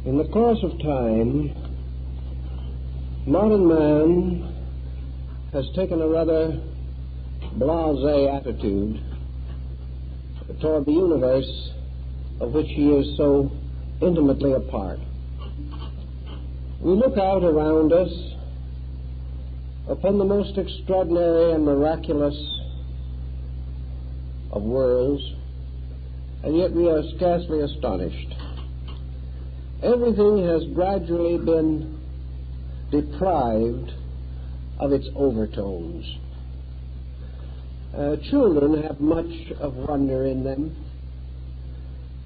In the course of time, modern man has taken a rather blasé attitude toward the universe of which he is so intimately a part. We look out around us upon the most extraordinary and miraculous of worlds, and yet we are scarcely astonished. Everything has gradually been deprived of its overtones. Children have much of wonder in them,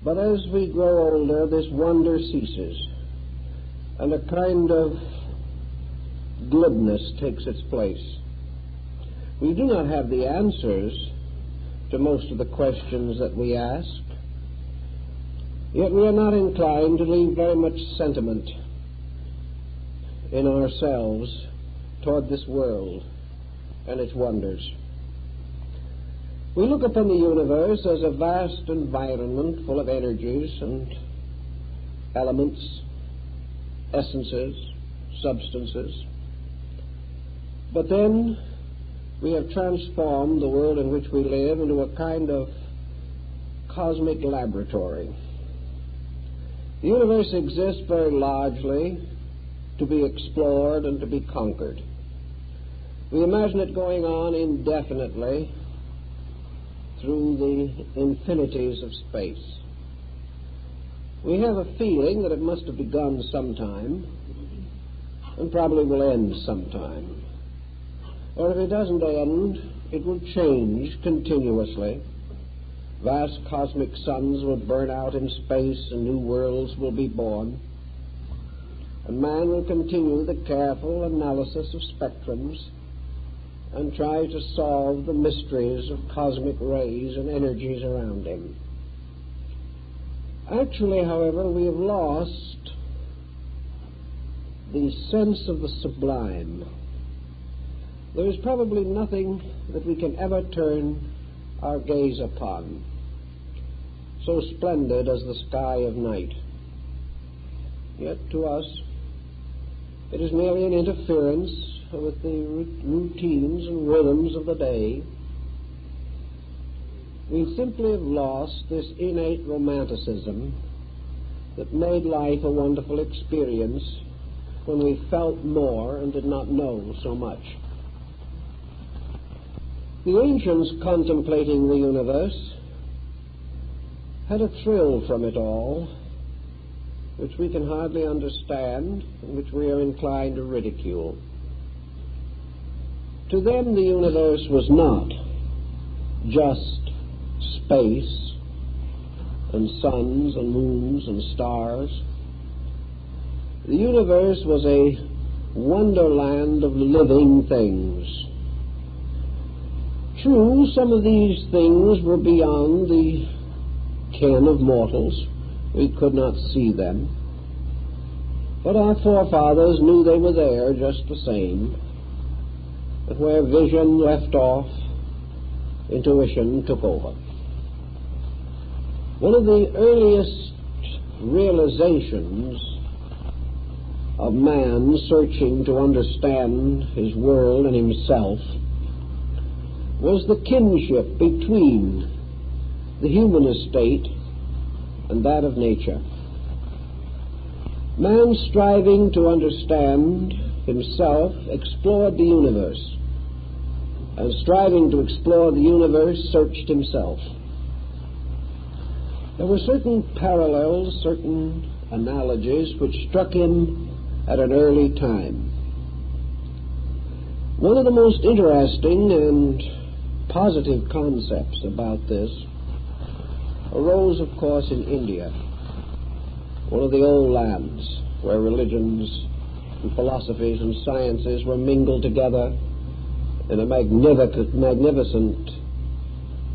but as we grow older, this wonder ceases, and a kind of glibness takes its place. We do not have the answers to most of the questions that we ask, yet we are not inclined to leave very much sentiment in ourselves toward this world and its wonders. We look upon the universe as a vast environment full of energies and elements, essences, substances. But then we have transformed the world in which we live into a kind of cosmic laboratory. The universe exists very largely to be explored and to be conquered. We imagine it going on indefinitely through the infinities of space. We have a feeling that it must have begun sometime and probably will end sometime. Or if it doesn't end, it will change continuously. Vast cosmic suns will burn out in space and new worlds will be born. And man will continue the careful analysis of spectrums and try to solve the mysteries of cosmic rays and energies around him. Actually, however, we have lost the sense of the sublime. There is probably nothing that we can ever turn our gaze upon so splendid as the sky of night. Yet to us, it is merely an interference with the routines and rhythms of the day. We simply have lost this innate romanticism that made life a wonderful experience when we felt more and did not know so much. The ancients contemplating the universe had a thrill from it all, which we can hardly understand and which we are inclined to ridicule. To them, the universe was not just space and suns and moons and stars. The universe was a wonderland of living things. True, some of these things were beyond the ken of mortals. We could not see them. But our forefathers knew they were there just the same. But where vision left off, intuition took over. One of the earliest realizations of man searching to understand his world and himself was the kinship between the human estate and that of nature. Man, striving to understand himself, explored the universe, and striving to explore the universe, searched himself. There were certain parallels, certain analogies which struck him at an early time. One of the most interesting and positive concepts about this arose, of course, in India, one of the old lands where religions and philosophies and sciences were mingled together in a magnificent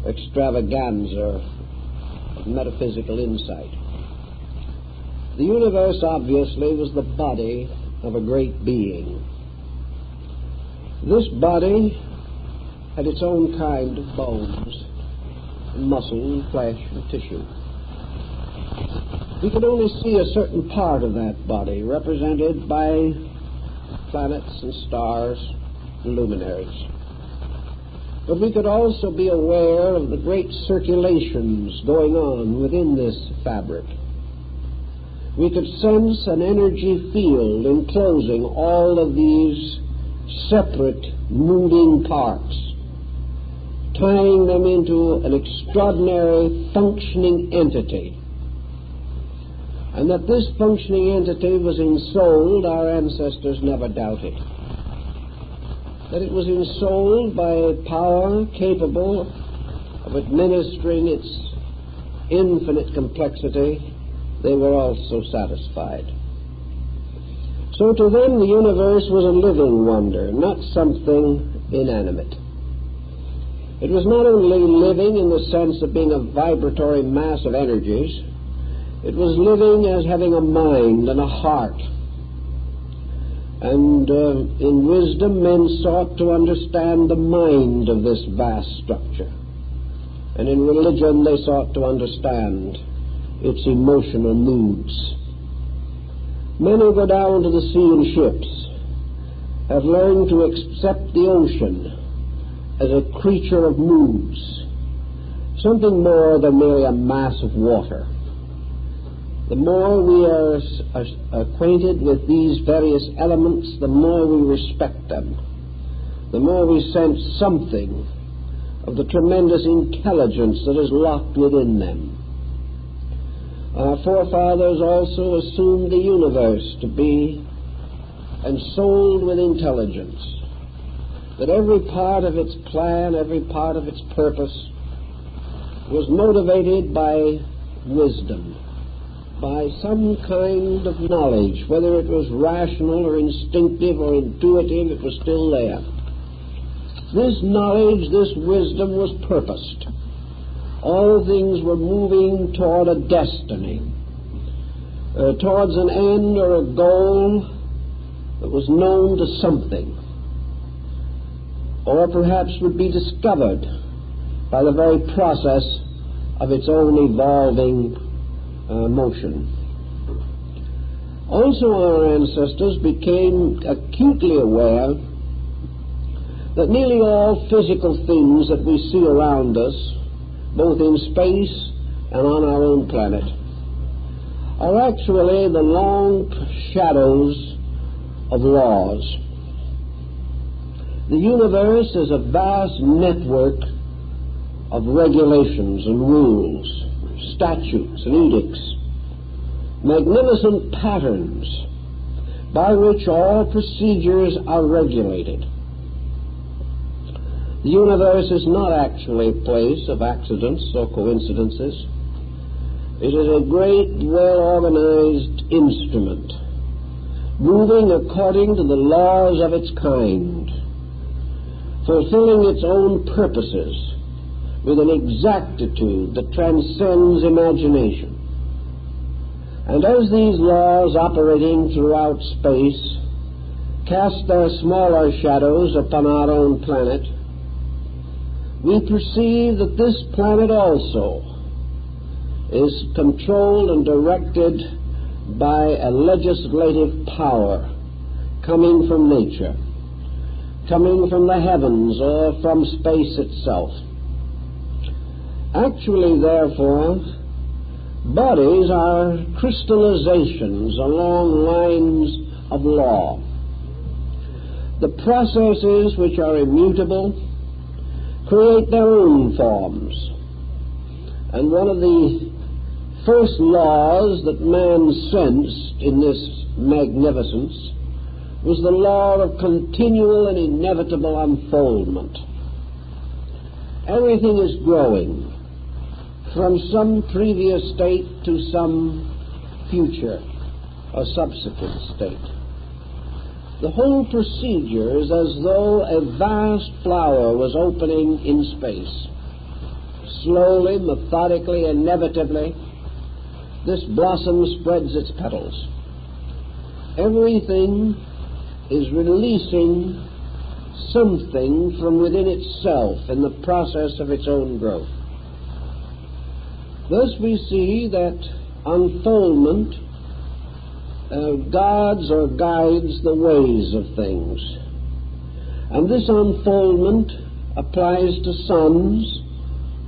extravaganza of metaphysical insight. The universe, obviously, was the body of a great being. This body had its own kind of bones, and muscle and flesh and tissue. We could only see a certain part of that body, represented by planets and stars and luminaries. But we could also be aware of the great circulations going on within this fabric. We could sense an energy field enclosing all of these separate moving parts, tying them into an extraordinary functioning entity. And that this functioning entity was ensouled, our ancestors never doubted. That it was ensouled by a power capable of administering its infinite complexity, they were also satisfied. So to them the universe was a living wonder, not something inanimate. It was not only living in the sense of being a vibratory mass of energies, it was living as having a mind and a heart. And in wisdom, men sought to understand the mind of this vast structure. And in religion, they sought to understand its emotional moods. Men who go down to the sea in ships have learned to accept the ocean as a creature of moods, something more than merely a mass of water. The more we are acquainted with these various elements, the more we respect them, the more we sense something of the tremendous intelligence that is locked within them. Our forefathers also assumed the universe to be ensouled with intelligence, that every part of its plan, every part of its purpose was motivated by wisdom, by some kind of knowledge. Whether it was rational or instinctive or intuitive, it was still there. This knowledge, this wisdom was purposed. All things were moving toward a destiny, towards an end or a goal that was known to something, or perhaps would be discovered by the very process of its own evolving motion. Also, our ancestors became acutely aware that nearly all physical things that we see around us, both in space and on our own planet, are actually the long shadows of laws. The universe is a vast network of regulations and rules, statutes and edicts, magnificent patterns by which all procedures are regulated. The universe is not actually a place of accidents or coincidences. It is a great, well-organized instrument, moving according to the laws of its kind, fulfilling its own purposes with an exactitude that transcends imagination. And as these laws operating throughout space cast their smaller shadows upon our own planet, we perceive that this planet also is controlled and directed by a legislative power coming from nature, coming from the heavens or from space itself. Actually, therefore, bodies are crystallizations along lines of law. The processes which are immutable create their own forms. And one of the first laws that man sensed in this magnificence was the law of continual and inevitable unfoldment. Everything is growing from some previous state to some future or subsequent state. The whole procedure is as though a vast flower was opening in space. Slowly, methodically, inevitably, this blossom spreads its petals. Everything is releasing something from within itself in the process of its own growth. Thus we see that unfoldment guards or guides the ways of things. And this unfoldment applies to suns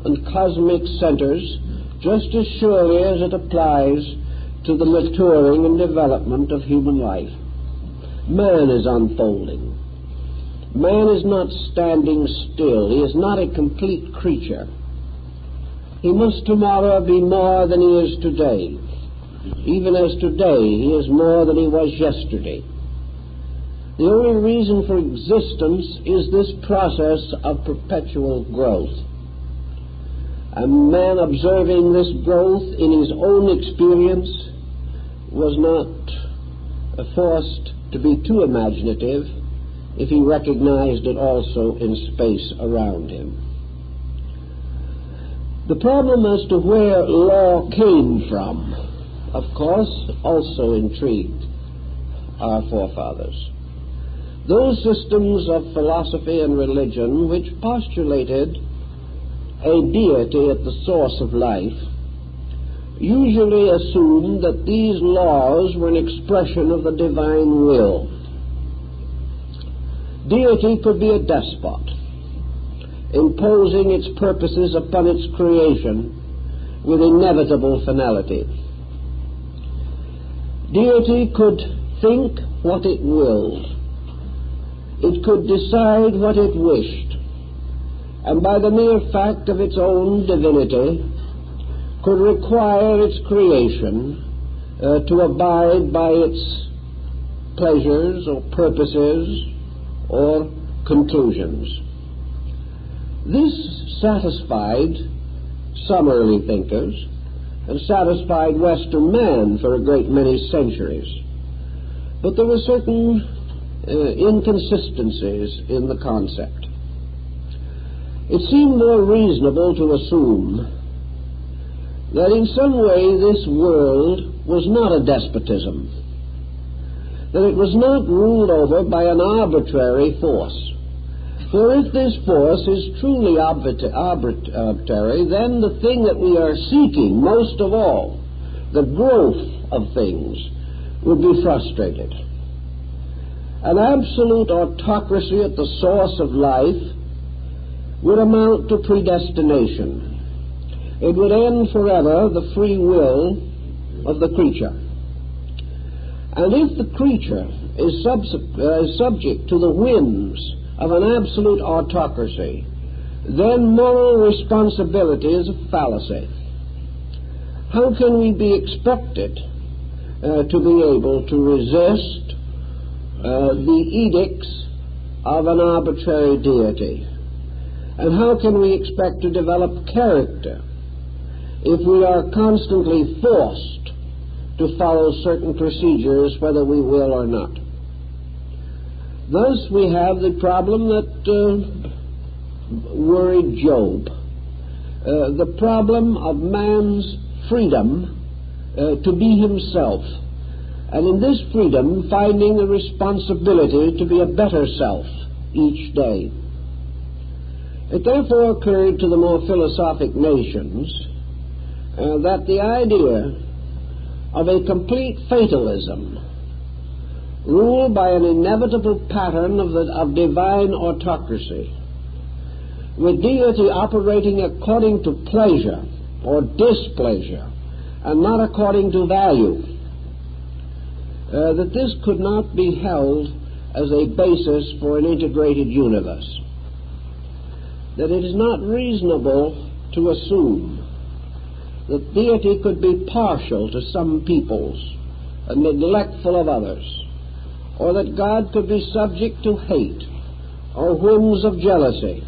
and cosmic centers just as surely as it applies to the maturing and development of human life. Man is unfolding. Man is not standing still. He is not a complete creature. He must tomorrow be more than he is today, even as today he is more than he was yesterday. The only reason for existence is this process of perpetual growth. And man, observing this growth in his own experience, was not forced to be too imaginative if he recognized it also in space around him. The problem as to where law came from, of course, also intrigued our forefathers. Those systems of philosophy and religion which postulated a deity at the source of life usually assumed that these laws were an expression of the divine will. Deity could be a despot, imposing its purposes upon its creation with inevitable finality. Deity could think what it willed. It could decide what it wished, and by the mere fact of its own divinity could require its creation to abide by its pleasures or purposes or conclusions. This satisfied some early thinkers and satisfied Western man for a great many centuries. But there were certain inconsistencies in the concept. It seemed more reasonable to assume that in some way this world was not a despotism, that it was not ruled over by an arbitrary force. For if this force is truly arbitrary, then the thing that we are seeking most of all, the growth of things, would be frustrated. An absolute autocracy at the source of life would amount to predestination. It would end forever the free will of the creature. And if the creature is subject to the whims of an absolute autocracy, then moral responsibility is a fallacy. How can we be expected to be able to resist the edicts of an arbitrary deity? And how can we expect to develop character if we are constantly forced to follow certain procedures whether we will or not? Thus we have the problem that worried Job, the problem of man's freedom to be himself, and in this freedom finding the responsibility to be a better self each day. It therefore occurred to the more philosophic nations that the idea of a complete fatalism, ruled by an inevitable pattern of divine autocracy, with deity operating according to pleasure or displeasure and not according to value, that this could not be held as a basis for an integrated universe, that it is not reasonable to assume that deity could be partial to some peoples and neglectful of others, or that God could be subject to hate or whims of jealousy,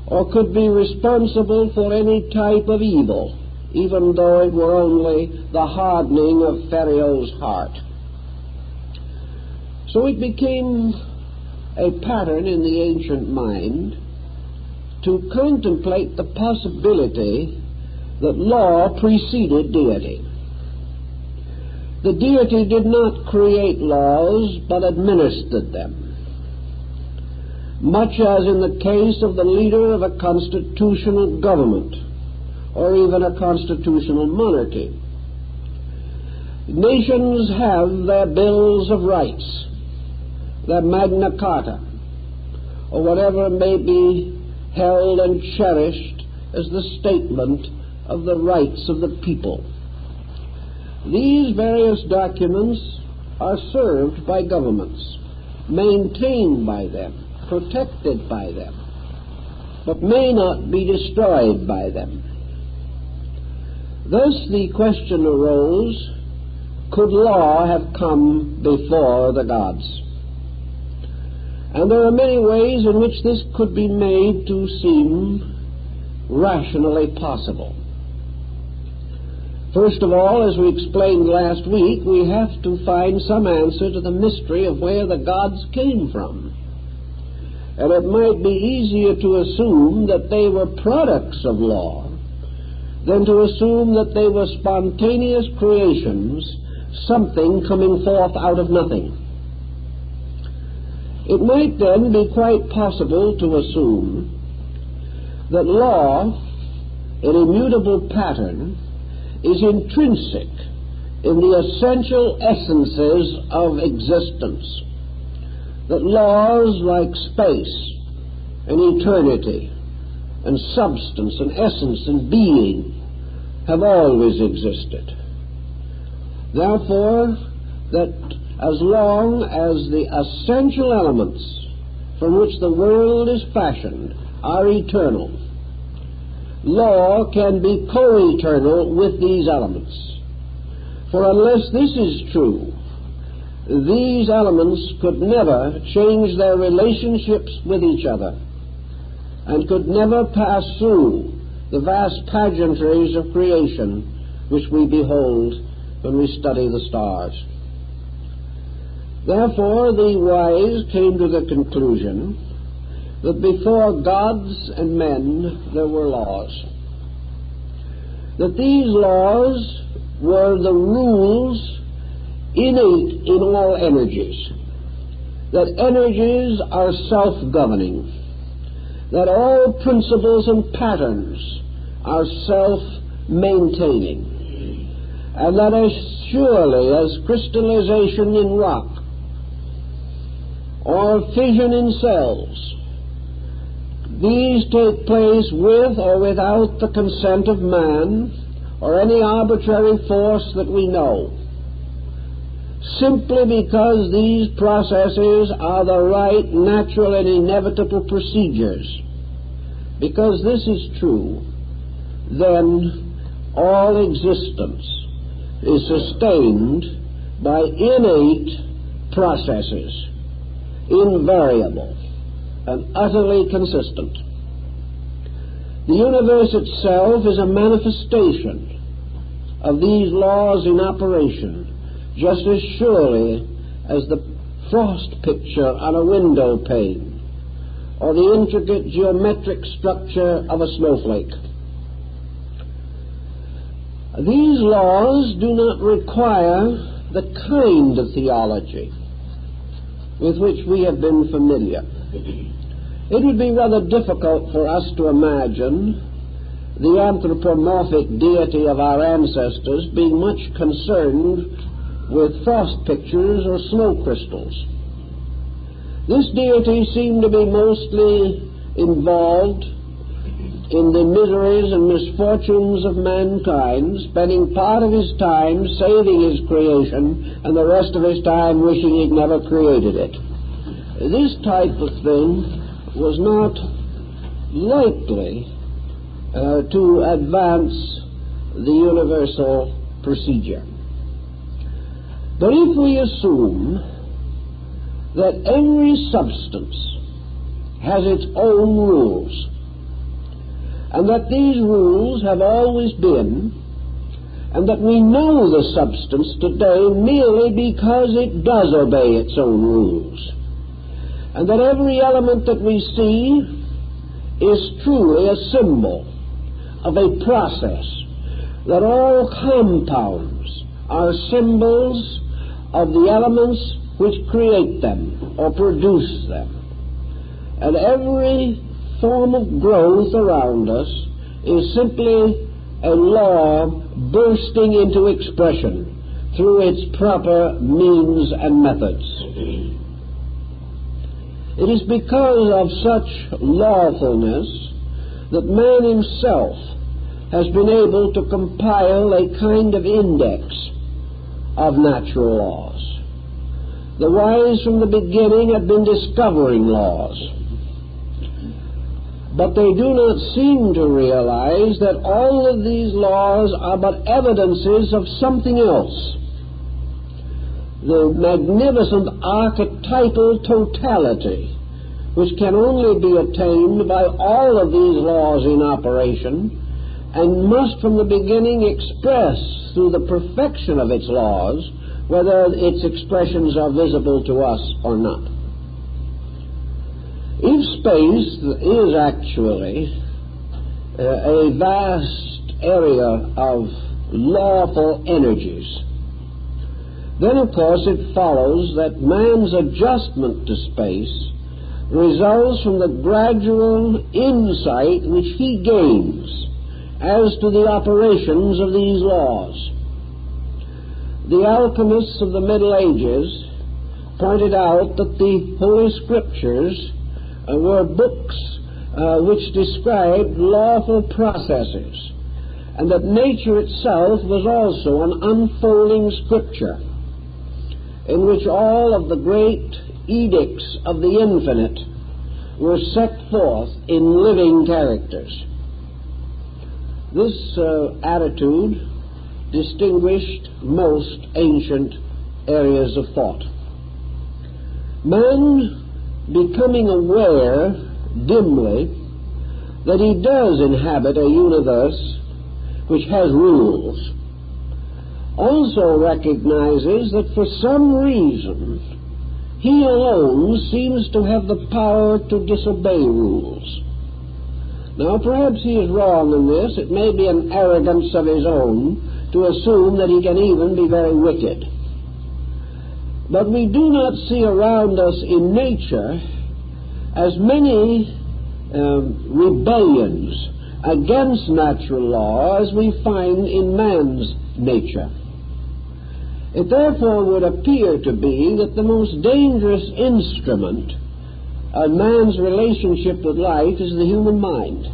or could be responsible for any type of evil, even though it were only the hardening of Pharaoh's heart. So it became a pattern in the ancient mind to contemplate the possibility that law preceded deity. The deity did not create laws, but administered them, much as in the case of the leader of a constitutional government or even a constitutional monarchy. Nations have their bills of rights, their Magna Carta, or whatever may be held and cherished as the statement of the rights of the people. These various documents are served by governments, maintained by them, protected by them, but may not be destroyed by them. Thus the question arose, could law have come before the gods? And there are many ways in which this could be made to seem rationally possible. First of all, as we explained last week, we have to find some answer to the mystery of where the gods came from. And it might be easier to assume that they were products of law than to assume that they were spontaneous creations, something coming forth out of nothing. It might then be quite possible to assume that law, in immutable pattern, is intrinsic in the essential essences of existence, that laws like space and eternity and substance and essence and being have always existed. Therefore, that as long as the essential elements from which the world is fashioned are eternal, law can be co-eternal with these elements. For unless this is true, these elements could never change their relationships with each other and could never pass through the vast pageantries of creation which we behold when we study the stars. Therefore, the wise came to the conclusion that before gods and men there were laws, that these laws were the rules innate in all energies, that energies are self-governing, that all principles and patterns are self-maintaining, and that as surely as crystallization in rock or fission in cells, these take place with or without the consent of man or any arbitrary force that we know, simply because these processes are the right, natural, and inevitable procedures. Because this is true, then all existence is sustained by innate processes, invariable and utterly consistent. The universe itself is a manifestation of these laws in operation, just as surely as the frost picture on a window pane or the intricate geometric structure of a snowflake. These laws do not require the kind of theology with which we have been familiar. It would be rather difficult for us to imagine the anthropomorphic deity of our ancestors being much concerned with frost pictures or snow crystals. This deity seemed to be mostly involved in the miseries and misfortunes of mankind, spending part of his time saving his creation and the rest of his time wishing he'd never created it. This type of thing was not likely to advance the universal procedure. But if we assume that every substance has its own rules, and that these rules have always been, and that we know the substance today merely because it does obey its own rules, and that every element that we see is truly a symbol of a process, that all compounds are symbols of the elements which create them or produce them, and every form of growth around us is simply a law bursting into expression through its proper means and methods. It is because of such lawfulness that man himself has been able to compile a kind of index of natural laws. The wise from the beginning have been discovering laws, but they do not seem to realize that all of these laws are but evidences of something else. The magnificent archetypal totality which can only be attained by all of these laws in operation, and must from the beginning express through the perfection of its laws, whether its expressions are visible to us or not. If space is actually a vast area of lawful energies, then of course it follows that man's adjustment to space results from the gradual insight which he gains as to the operations of these laws. The alchemists of the Middle Ages pointed out that the Holy Scriptures were books which described lawful processes, and that nature itself was also an unfolding Scripture in which all of the great edicts of the infinite were set forth in living characters. This attitude distinguished most ancient areas of thought. Man, becoming aware dimly that he does inhabit a universe which has rules, also recognizes that for some reason he alone seems to have the power to disobey rules. Now, perhaps he is wrong in this. It may be an arrogance of his own to assume that he can even be very wicked. But we do not see around us in nature as many rebellions against natural law as we find in man's nature. It therefore would appear to be that the most dangerous instrument of man's relationship with life is the human mind.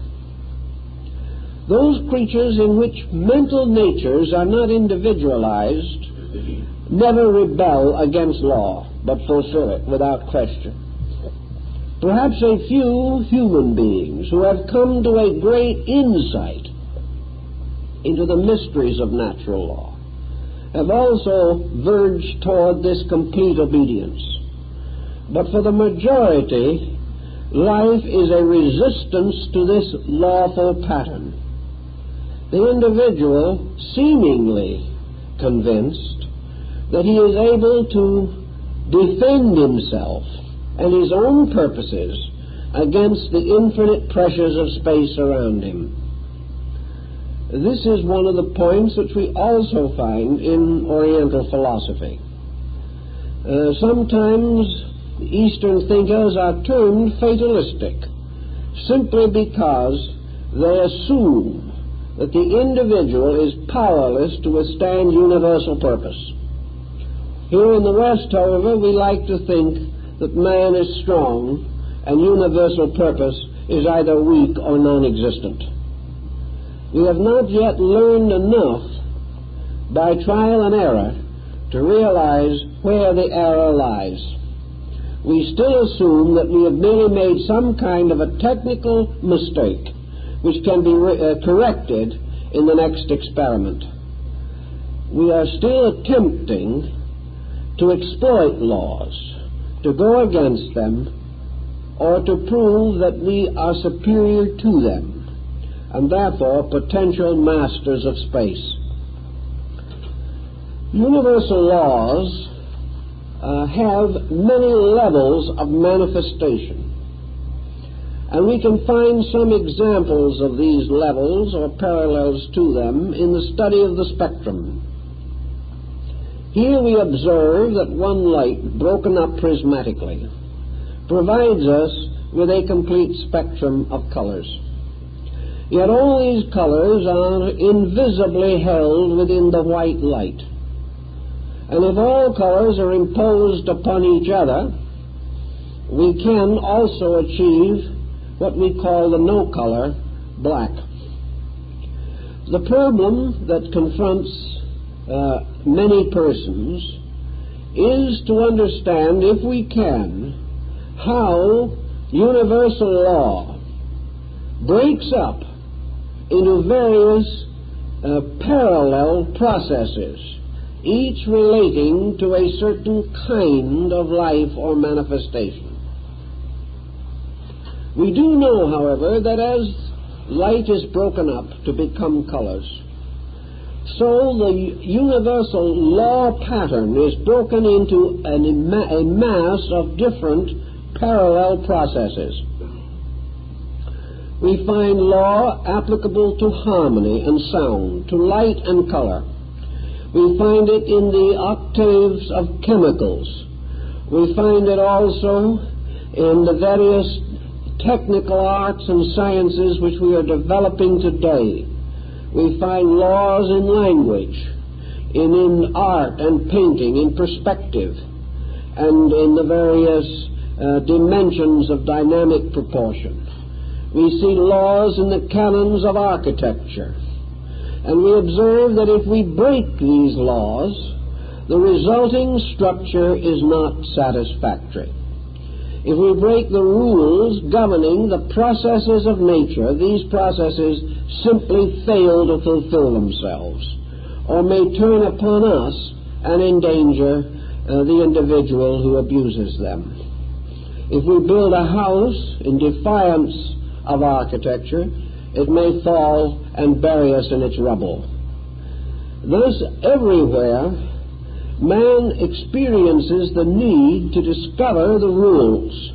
Those creatures in which mental natures are not individualized never rebel against law, but fulfill it without question. Perhaps a few human beings who have come to a great insight into the mysteries of natural law have also verged toward this complete obedience. But for the majority, life is a resistance to this lawful pattern. The individual, seemingly convinced that he is able to defend himself and his own purposes against the infinite pressures of space around him. This is one of the points which we also find in Oriental philosophy. Sometimes Eastern thinkers are termed fatalistic simply because they assume that the individual is powerless to withstand universal purpose. Here in the West, however, we like to think that man is strong and universal purpose is either weak or non-existent. We have not yet learned enough by trial and error to realize where the error lies. We still assume that we have merely made some kind of a technical mistake which can be corrected in the next experiment. We are still attempting to exploit laws, to go against them, or to prove that we are superior to them, and therefore potential masters of space. Universal laws have many levels of manifestation, and we can find some examples of these levels or parallels to them in the study of the spectrum. Here we observe that one light, broken up prismatically, provides us with a complete spectrum of colors. Yet all these colors are invisibly held within the white light. And if all colors are imposed upon each other, we can also achieve what we call the no-color black. The problem that confronts many persons is to understand, if we can, how universal law breaks up into various parallel processes, each relating to a certain kind of life or manifestation. We do know, however, that as light is broken up to become colors, so the universal law pattern is broken into a mass of different parallel processes. We find law applicable to harmony and sound, to light and color. We find it in the octaves of chemicals. We find it also in the various technical arts and sciences which we are developing today. We find laws in language, in art and painting, in perspective, and in the various dimensions of dynamic proportion. We see laws in the canons of architecture, and we observe that if we break these laws, the resulting structure is not satisfactory. If we break the rules governing the processes of nature, these processes simply fail to fulfill themselves, or may turn upon us and endanger the individual who abuses them. If we build a house in defiance of architecture, it may fall and bury us in its rubble. Thus, everywhere, man experiences the need to discover the rules.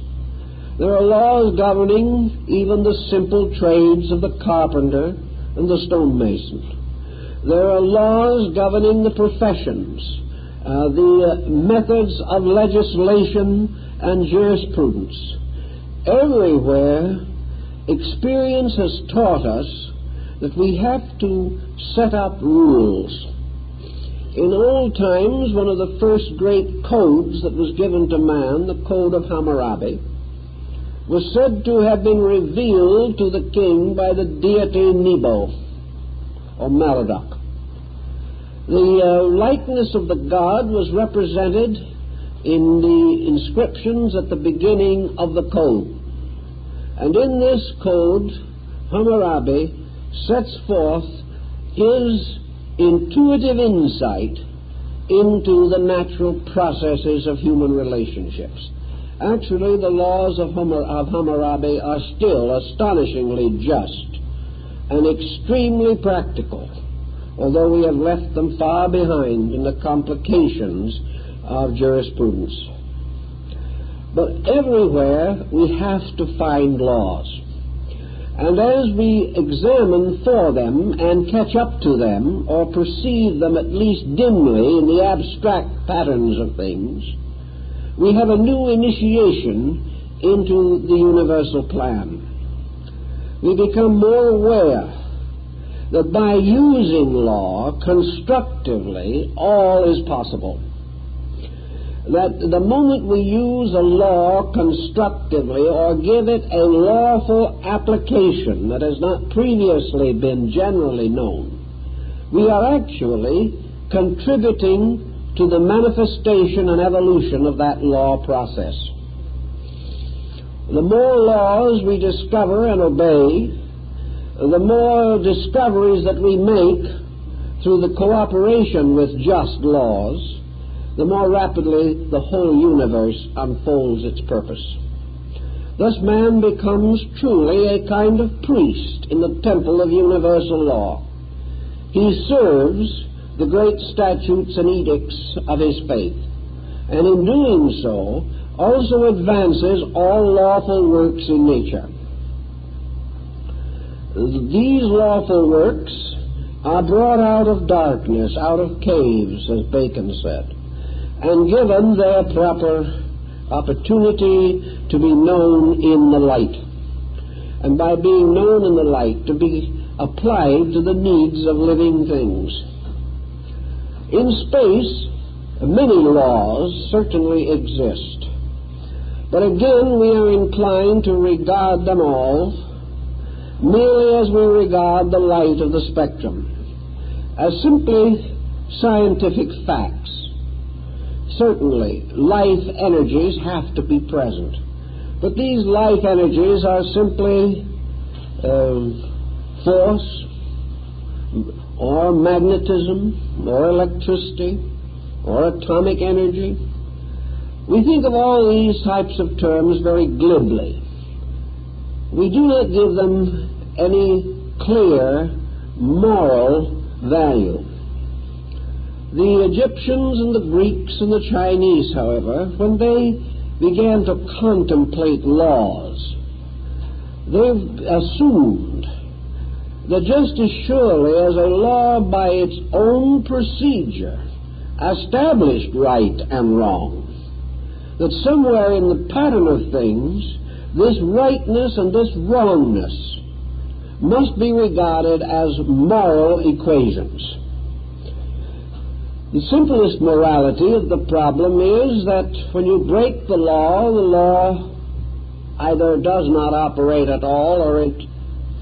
There are laws governing even the simple trades of the carpenter and the stonemason. There are laws governing the professions, the methods of legislation and jurisprudence. Everywhere, experience has taught us that we have to set up rules. In old times, one of the first great codes that was given to man, the Code of Hammurabi, was said to have been revealed to the king by the deity Nebo, or Merodach. The likeness of the god was represented in the inscriptions at the beginning of the code. And in this code, Hammurabi sets forth his intuitive insight into the natural processes of human relationships. Actually, the laws of Hammurabi are still astonishingly just and extremely practical, although we have left them far behind in the complications of jurisprudence. But everywhere we have to find laws. And as we examine for them and catch up to them, or perceive them at least dimly in the abstract patterns of things, we have a new initiation into the universal plan. We become more aware that by using law constructively, all is possible. That the moment we use a law constructively or give it a lawful application that has not previously been generally known, we are actually contributing to the manifestation and evolution of that law process. The more laws we discover and obey, the more discoveries that we make through the cooperation with just laws, the more rapidly the whole universe unfolds its purpose. Thus man becomes truly a kind of priest in the temple of universal law. He serves the great statutes and edicts of his faith, and in doing so also advances all lawful works in nature. These lawful works are brought out of darkness, out of caves, as Bacon said, and given their proper opportunity to be known in the light, and by being known in the light, to be applied to the needs of living things. In space, Many laws certainly exist, but again we are inclined to regard them all merely as we regard the light of the spectrum, as simply scientific facts. Certainly, life energies have to be present, but these life energies are simply force, or magnetism, or electricity, or atomic energy. We think of all these types of terms very glibly. We do not give them any clear moral value. The Egyptians and the Greeks and the Chinese, however, when they began to contemplate laws, they assumed that just as surely as a law by its own procedure established right and wrong, that somewhere in the pattern of things, this rightness and this wrongness must be regarded as moral equations. The simplest morality of the problem is that when you break the law either does not operate at all or it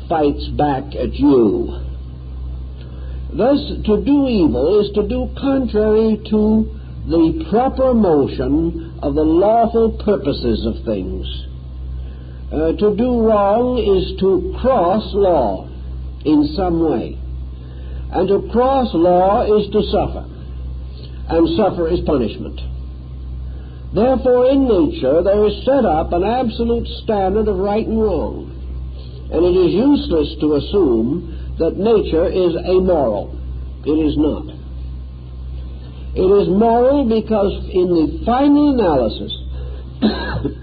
fights back at you. Thus, to do evil is to do contrary to the proper motion of the lawful purposes of things. To do wrong is to cross law in some way. And to cross law is to suffer. And suffer is punishment. Therefore, in nature, there is set up an absolute standard of right and wrong. And it is useless to assume that nature is amoral. It is not. It is moral because in the final analysis,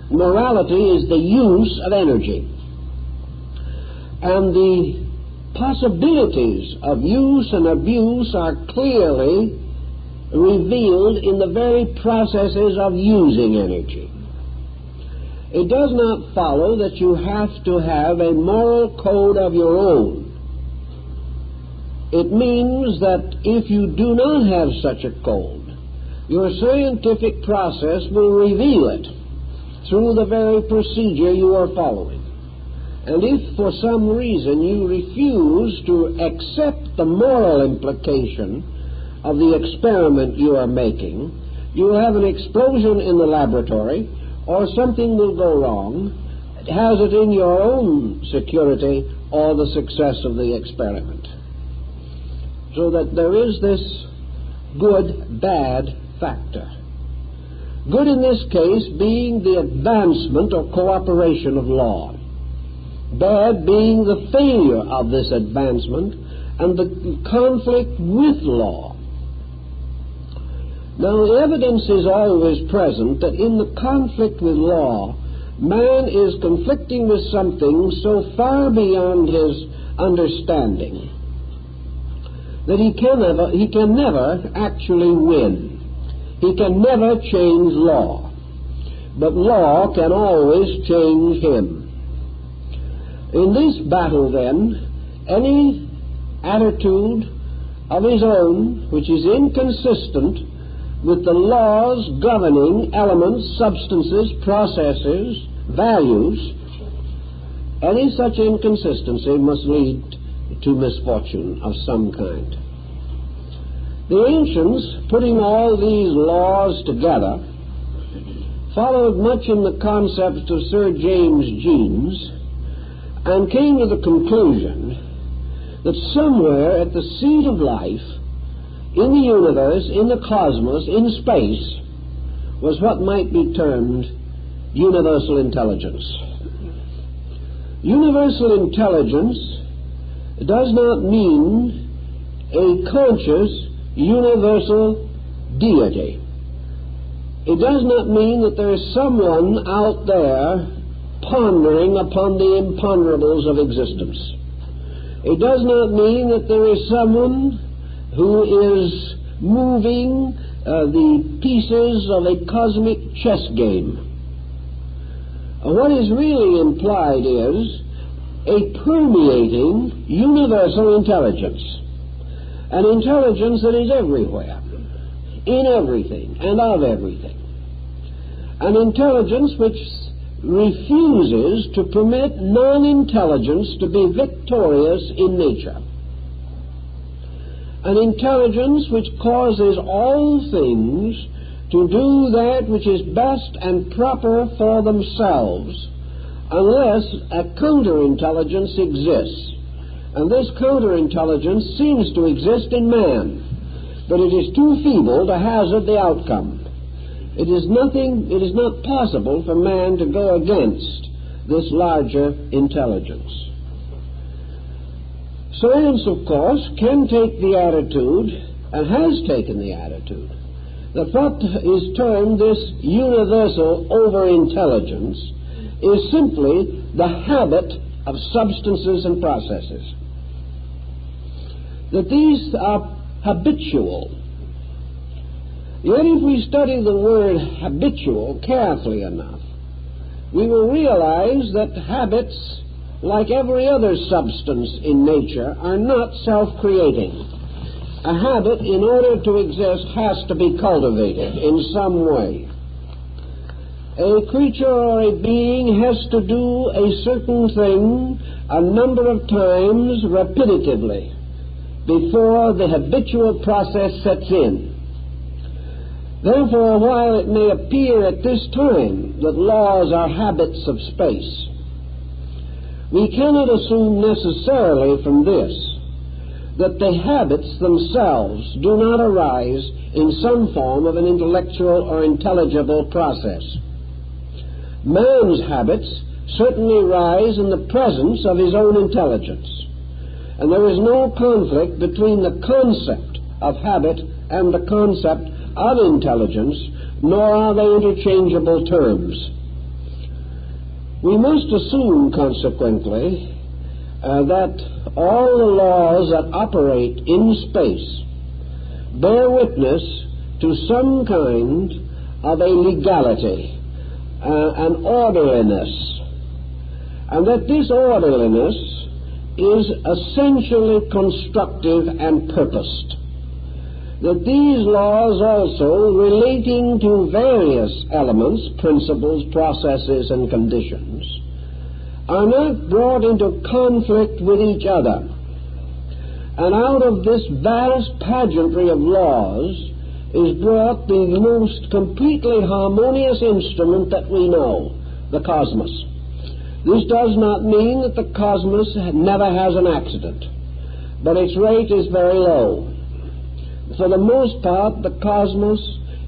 morality is the use of energy. And the possibilities of use and abuse are clearly revealed in the very processes of using energy. It does not follow that you have to have a moral code of your own. It means that if you do not have such a code, your scientific process will reveal it through the very procedure you are following. And if for some reason you refuse to accept the moral implication of the experiment you are making, you will have an explosion in the laboratory, or something will go wrong, has it in your own security or the success of the experiment. So that there is this good-bad factor. Good in this case being the advancement or cooperation of law. Bad being the failure of this advancement and the conflict with law. Now, evidence is always present that in the conflict with law, man is conflicting with something so far beyond his understanding that he can never actually win. He can never change law. But law can always change him. In this battle, then, any attitude of his own which is inconsistent with the laws governing elements, substances, processes, values, any such inconsistency must lead to misfortune of some kind. The ancients, putting all these laws together, followed much in the concepts of Sir James Jeans and came to the conclusion that somewhere at the seat of life, in the universe, in the cosmos, in space, was what might be termed universal intelligence. Universal intelligence does not mean a conscious universal deity. It does not mean that there is someone out there pondering upon the imponderables of existence. It does not mean that there is someone who is moving the pieces of a cosmic chess game. What is really implied is a permeating universal intelligence, an intelligence that is everywhere, in everything and of everything. An intelligence which refuses to permit non-intelligence to be victorious in nature. An intelligence which causes all things to do that which is best and proper for themselves, unless a counterintelligence exists. And this counterintelligence seems to exist in man, but it is too feeble to hazard the outcome. It is not possible for man to go against this larger intelligence. Science, of course, can take the attitude, and has taken the attitude, that what is termed this universal overintelligence is simply the habit of substances and processes. That these are habitual. Yet if we study the word habitual carefully enough, we will realize that habits, like every other substance in nature, are not self-creating. A habit, in order to exist, has to be cultivated in some way. A creature or a being has to do a certain thing a number of times repetitively before the habitual process sets in. Therefore, while it may appear at this time that laws are habits of space, we cannot assume necessarily from this that the habits themselves do not arise in some form of an intellectual or intelligible process. Man's habits certainly rise in the presence of his own intelligence, and there is no conflict between the concept of habit and the concept of intelligence, nor are they interchangeable terms. We must assume, consequently, that all the laws that operate in space bear witness to some kind of a legality, an orderliness, and that this orderliness is essentially constructive and purposed. That these laws also, relating to various elements, principles, processes, and conditions, are not brought into conflict with each other. And out of this vast pageantry of laws is brought the most completely harmonious instrument that we know, the cosmos. This does not mean that the cosmos never has an accident, but its rate is very low. For the most part, the cosmos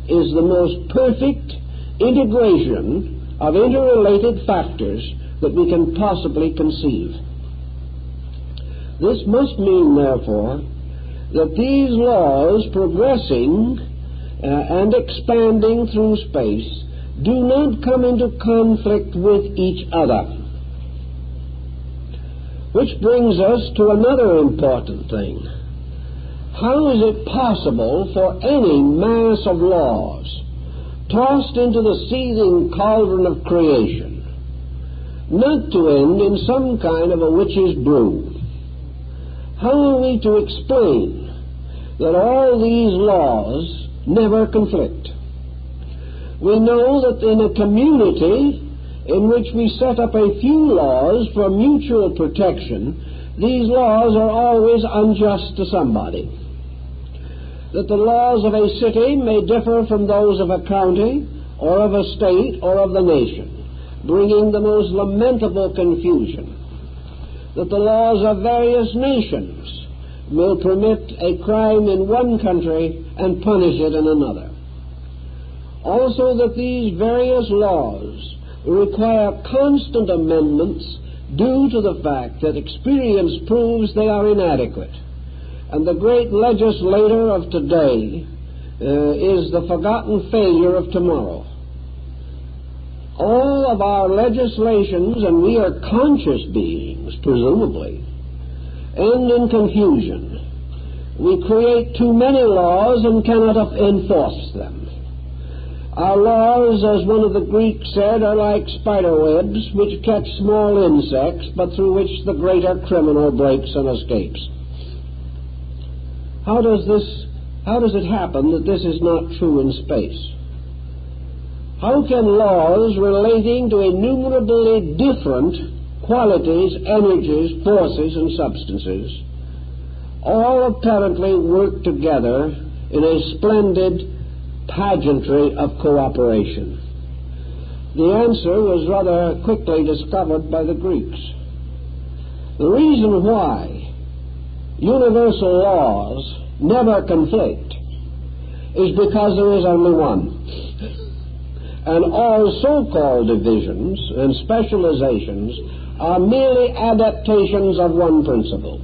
is the most perfect integration of interrelated factors that we can possibly conceive. This must mean, therefore, that these laws progressing and expanding through space do not come into conflict with each other. Which brings us to another important thing. How is it possible for any mass of laws tossed into the seething cauldron of creation not to end in some kind of a witch's brew? How are we to explain that all these laws never conflict? We know that in a community in which we set up a few laws for mutual protection, these laws are always unjust to somebody. That the laws of a city may differ from those of a county, or of a state, or of the nation, bringing the most lamentable confusion. That the laws of various nations will permit a crime in one country and punish it in another. Also that these various laws require constant amendments due to the fact that experience proves they are inadequate. And the great legislator of today is the forgotten failure of tomorrow. All of our legislations, and we are conscious beings, presumably, end in confusion. We create too many laws and cannot enforce them. Our laws, as one of the Greeks said, are like spider webs which catch small insects, but through which the greater criminal breaks and escapes. How does this how does it happen that this is not true in space? How can laws relating to innumerably different qualities, energies, forces, and substances all apparently work together in a splendid pageantry of cooperation? The answer was rather quickly discovered by the Greeks. The reason why universal laws never conflict is because there is only one. And all so-called divisions and specializations are merely adaptations of one principle.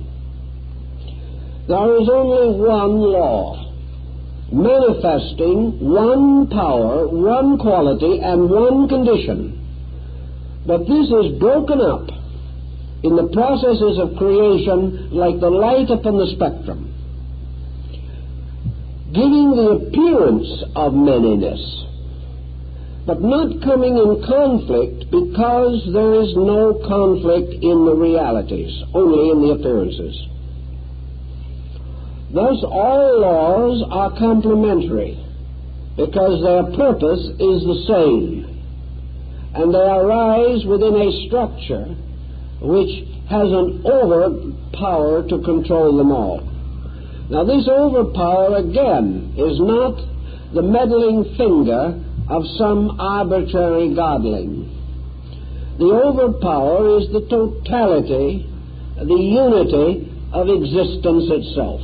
There is only one law, manifesting one power, one quality, and one condition. But this is broken up in the processes of creation like the light upon the spectrum, giving the appearance of manyness, but not coming in conflict, because there is no conflict in the realities, only in the appearances. Thus all laws are complementary, because their purpose is the same, and they arise within a structure which has an overpower to control them all. Now this overpower, again, is not the meddling finger of some arbitrary godling. The overpower is the totality, the unity of existence itself.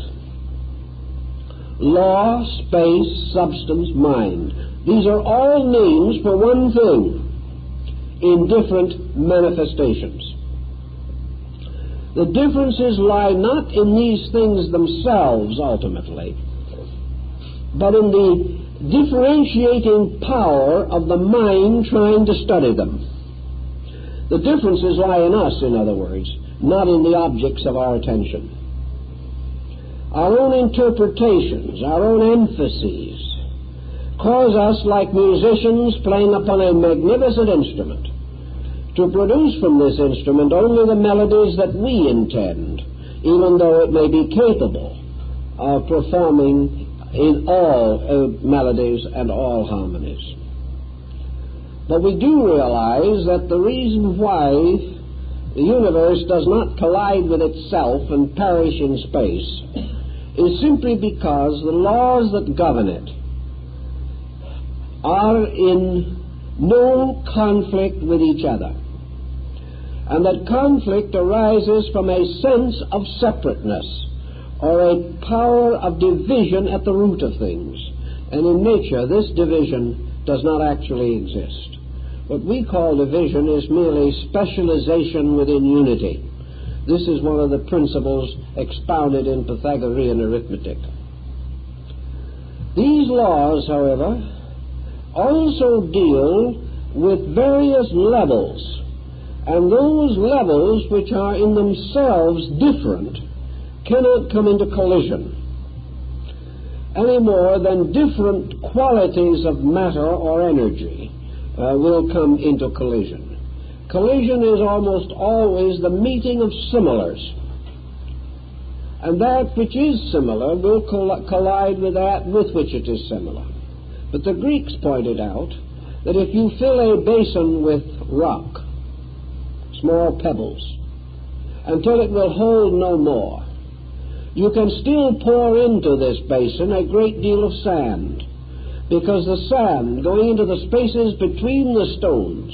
Law, space, substance, mind. These are all names for one thing in different manifestations. The differences lie not in these things themselves ultimately, but in the differentiating power of the mind trying to study them. The differences lie in us, in other words, not in the objects of our attention. Our own interpretations, our own emphases, cause us, like musicians playing upon a magnificent instrument, to produce from this instrument only the melodies that we intend, even though it may be capable of performing in all melodies and all harmonies. But we do realize that the reason why the universe does not collide with itself and perish in space is simply because the laws that govern it are in no conflict with each other, and that conflict arises from a sense of separateness, or a power of division at the root of things. And in nature, this division does not actually exist. What we call division is merely specialization within unity. This is one of the principles expounded in Pythagorean arithmetic. These laws, however, also deal with various levels, and those levels which are in themselves different cannot come into collision any more than different qualities of matter or energy will come into collision. Collision is almost always the meeting of similars, and that which is similar will collide with that with which it is similar. But the Greeks pointed out that if you fill a basin with rock, small pebbles, until it will hold no more, you can still pour into this basin a great deal of sand, because the sand, going into the spaces between the stones,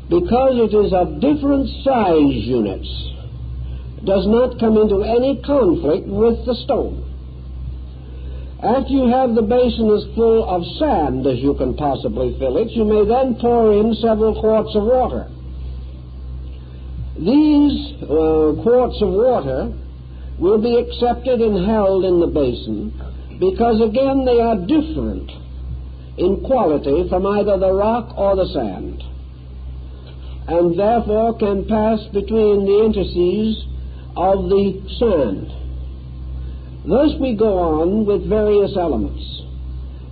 because it is of different size units, does not come into any conflict with the stone. After you have the basin as full of sand as you can possibly fill it, you may then pour in several quarts of water. These quarts of water will be accepted and held in the basin, because again they are different in quality from either the rock or the sand, and therefore can pass between the interstices of the sand. Thus we go on with various elements.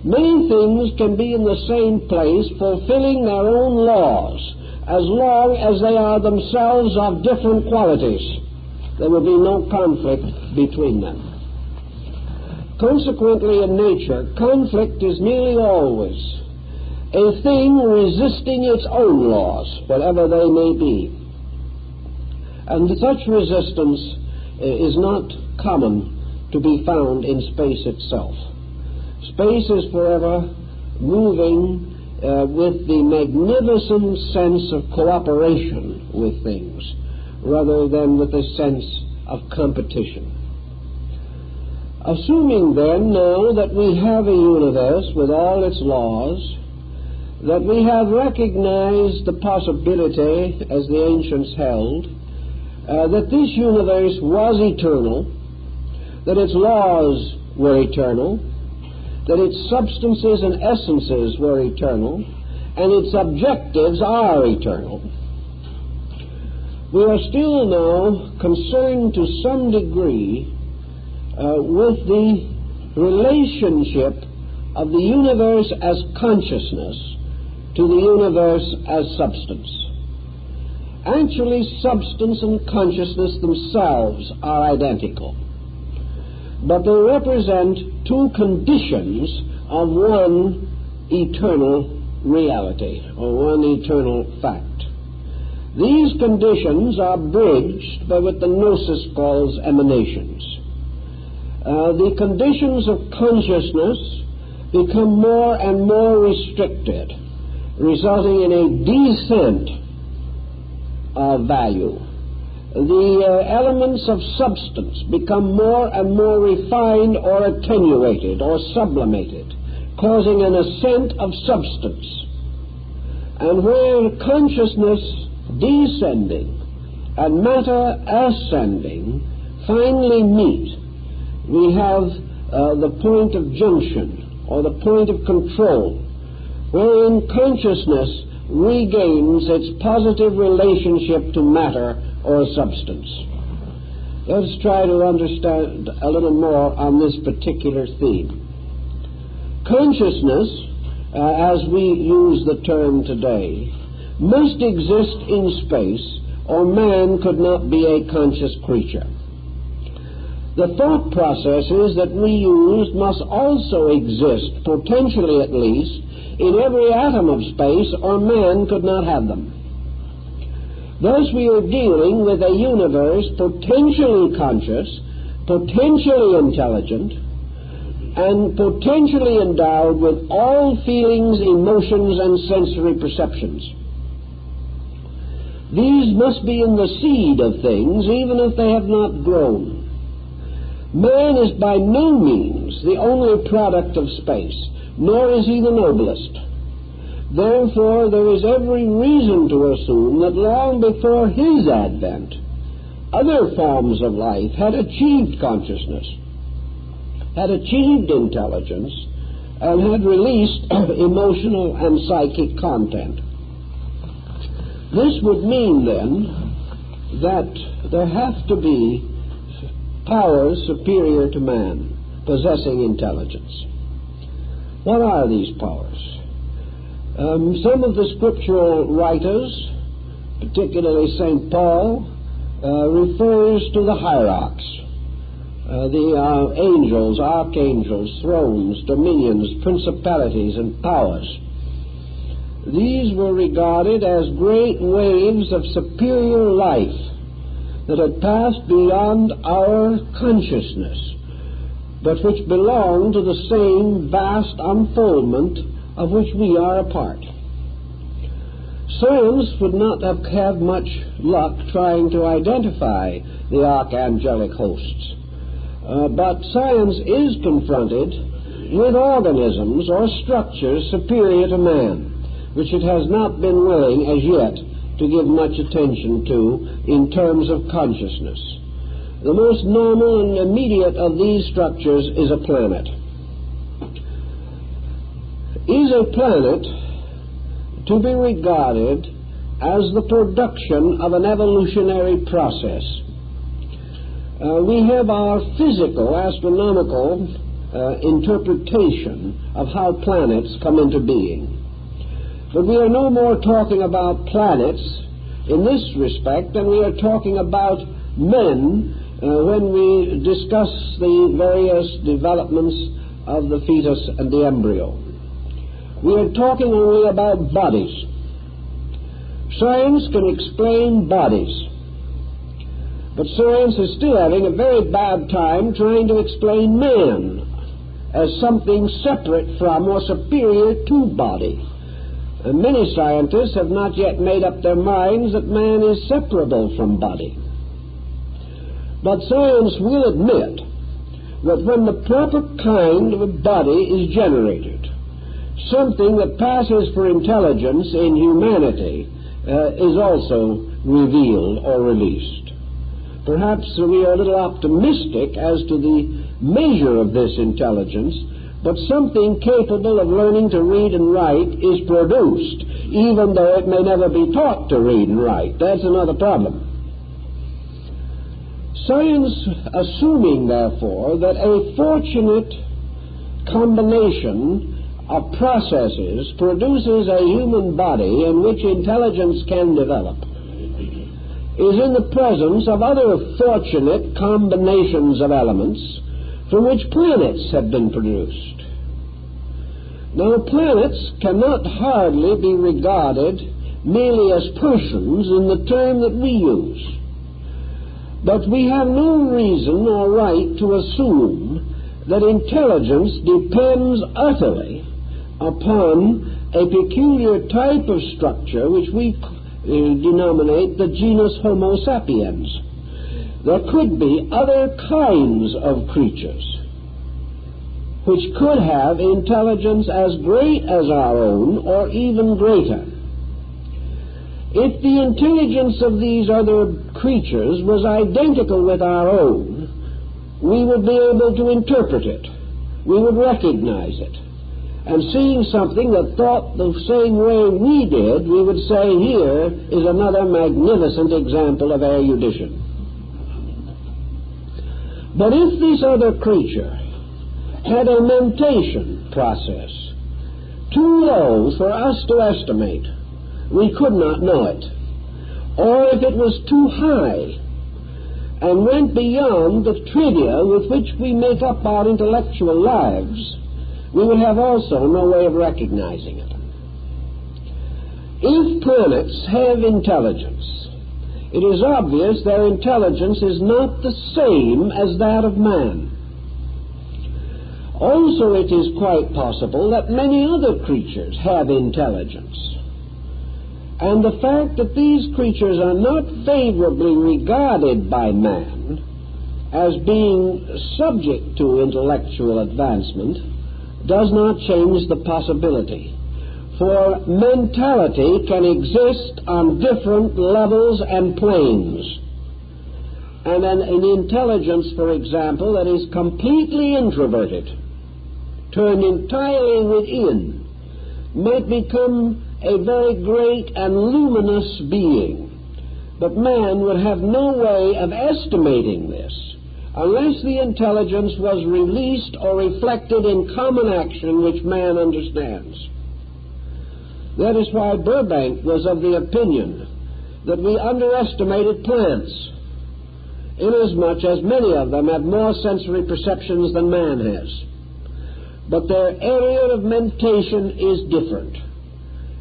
Many things can be in the same place, fulfilling their own laws, as long as they are themselves of different qualities. There will be no conflict between them. Consequently, in nature, conflict is nearly always a thing resisting its own laws, whatever they may be. And such resistance is not common to be found in space itself. Space is forever moving with the magnificent sense of cooperation with things, rather than with a sense of competition. Assuming then now that we have a universe with all its laws, that we have recognized the possibility, as the ancients held, that this universe was eternal, that its laws were eternal, that its substances and essences were eternal, and its objectives are eternal. We are still now concerned to some degree with the relationship of the universe as consciousness to the universe as substance. Actually, substance and consciousness themselves are identical, but they represent two conditions of one eternal reality, or one eternal fact. These conditions are bridged by what the Gnosis calls emanations. The conditions of consciousness become more and more restricted, resulting in a descent of value. The elements of substance become more and more refined or attenuated or sublimated, causing an ascent of substance. And where consciousness descending and matter ascending finally meet, we have the point of junction, or the point of control, wherein consciousness regains its positive relationship to matter or substance. Let's try to understand a little more on this particular theme. Consciousness, as we use the term today, must exist in space, or man could not be a conscious creature. The thought processes that we use must also exist, potentially at least, in every atom of space, or man could not have them. Thus we are dealing with a universe potentially conscious, potentially intelligent, and potentially endowed with all feelings, emotions, and sensory perceptions. These must be in the seed of things, even if they have not grown. Man is by no means the only product of space, nor is he the noblest. Therefore, there is every reason to assume that long before his advent, other forms of life had achieved consciousness, had achieved intelligence, and had released emotional and psychic content. This would mean, then, that there have to be powers superior to man, possessing intelligence. What are these powers? Some of the scriptural writers, particularly St. Paul, refers to the hierarchs, the angels, archangels, thrones, dominions, principalities, and powers. These were regarded as great waves of superior life that had passed beyond our consciousness, but which belong to the same vast unfoldment of which we are a part. Science would not have had much luck trying to identify the archangelic hosts, but science is confronted with organisms or structures superior to man, which it has not been willing as yet to give much attention to in terms of consciousness. The most normal and immediate of these structures is a planet. Is a planet to be regarded as the production of an evolutionary process? We have our physical, astronomical interpretation of how planets come into being. But we are no more talking about planets in this respect than we are talking about men when we discuss the various developments of the fetus and the embryo. We are talking only about bodies. Science can explain bodies, but science is still having a very bad time trying to explain man as something separate from or superior to body. And many scientists have not yet made up their minds that man is separable from body. But science will admit that when the proper kind of a body is generated, something that passes for intelligence in humanity is also revealed or released. Perhaps we are a little optimistic as to the measure of this intelligence, but something capable of learning to read and write is produced, even though it may never be taught to read and write. That's another problem. Science, assuming, therefore, that a fortunate combination of processes produces a human body in which intelligence can develop, is in the presence of other fortunate combinations of elements from which planets have been produced. Now, planets cannot hardly be regarded merely as persons in the term that we use. But we have no reason or right to assume that intelligence depends utterly upon a peculiar type of structure which we denominate the genus Homo sapiens. There could be other kinds of creatures which could have intelligence as great as our own or even greater. If the intelligence of these other creatures was identical with our own, we would be able to interpret it. We would recognize it. And seeing something that thought the same way we did, we would say, here is another magnificent example of erudition. But if this other creature had a mentation process too low for us to estimate, we could not know it. Or if it was too high and went beyond the trivia with which we make up our intellectual lives, we would have also no way of recognizing it. If planets have intelligence, it is obvious their intelligence is not the same as that of man. Also, it is quite possible that many other creatures have intelligence. And the fact that these creatures are not favorably regarded by man as being subject to intellectual advancement does not change the possibility. For mentality can exist on different levels and planes. And an intelligence, for example, that is completely introverted, turned entirely within, might become a very great and luminous being. But man would have no way of estimating this unless the intelligence was released or reflected in common action which man understands. That is why Burbank was of the opinion that we underestimated plants, inasmuch as many of them have more sensory perceptions than man has. But their area of mentation is different,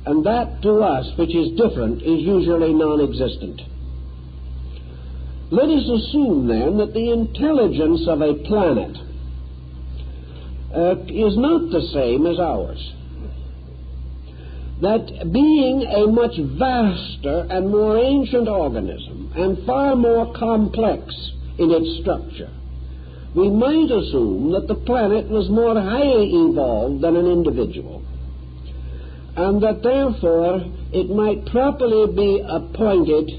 and that to us which is different is usually non-existent. Let us assume then that the intelligence of a planet is not the same as ours. That being a much vaster and more ancient organism and far more complex in its structure, we might assume that the planet was more highly evolved than an individual, and that therefore it might properly be appointed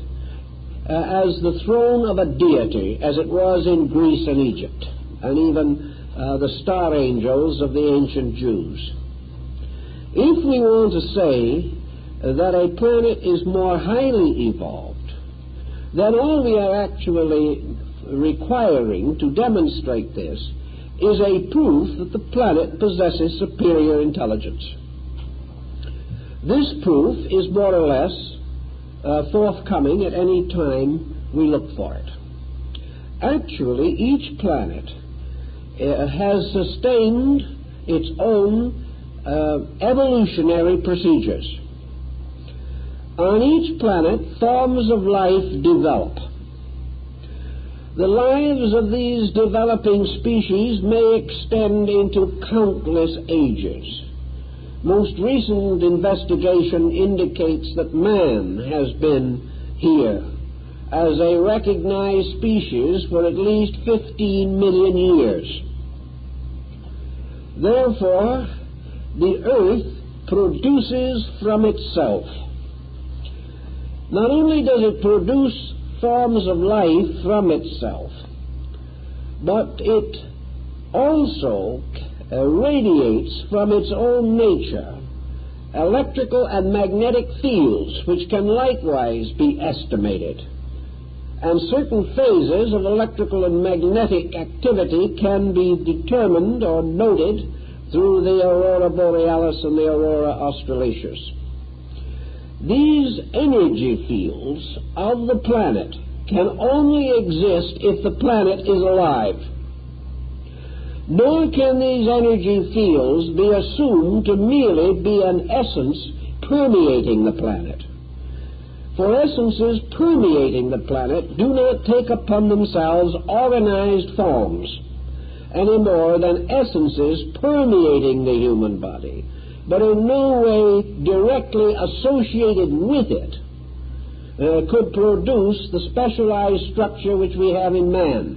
as the throne of a deity, as it was in Greece and Egypt, and even the star angels of the ancient Jews. If we want to say that a planet is more highly evolved, then all we are actually requiring to demonstrate this is a proof that the planet possesses superior intelligence. This proof is more or less forthcoming at any time we look for it. actually each planet has sustained its own evolutionary procedures. On each planet, forms of life develop. The lives of these developing species may extend into countless ages. Most recent investigation indicates that man has been here as a recognized species for at least 15 million years. Therefore, the earth produces from itself. Not only does it produce forms of life from itself, but it also radiates from its own nature electrical and magnetic fields, which can likewise be estimated. And certain phases of electrical and magnetic activity can be determined or noted through the aurora borealis and the aurora australatus. These energy fields of the planet can only exist if the planet is alive. Nor can these energy fields be assumed to merely be an essence permeating the planet. For essences permeating the planet do not take upon themselves organized forms any more than essences permeating the human body, but in no way directly associated with it, could produce the specialized structure which we have in man.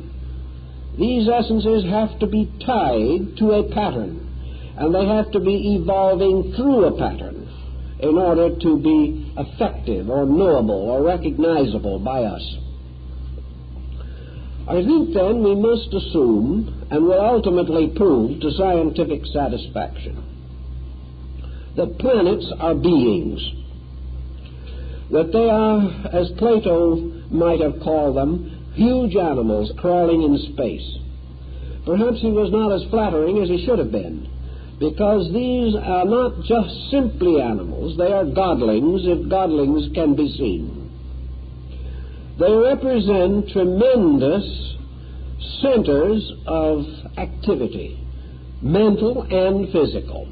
These essences have to be tied to a pattern, and they have to be evolving through a pattern in order to be effective or knowable or recognizable by us. I think then we must assume, and will ultimately prove to scientific satisfaction, that planets are beings, that they are, as Plato might have called them, huge animals crawling in space. Perhaps he was not as flattering as he should have been, because these are not just simply animals, they are godlings, if godlings can be seen. They represent tremendous centers of activity, mental and physical.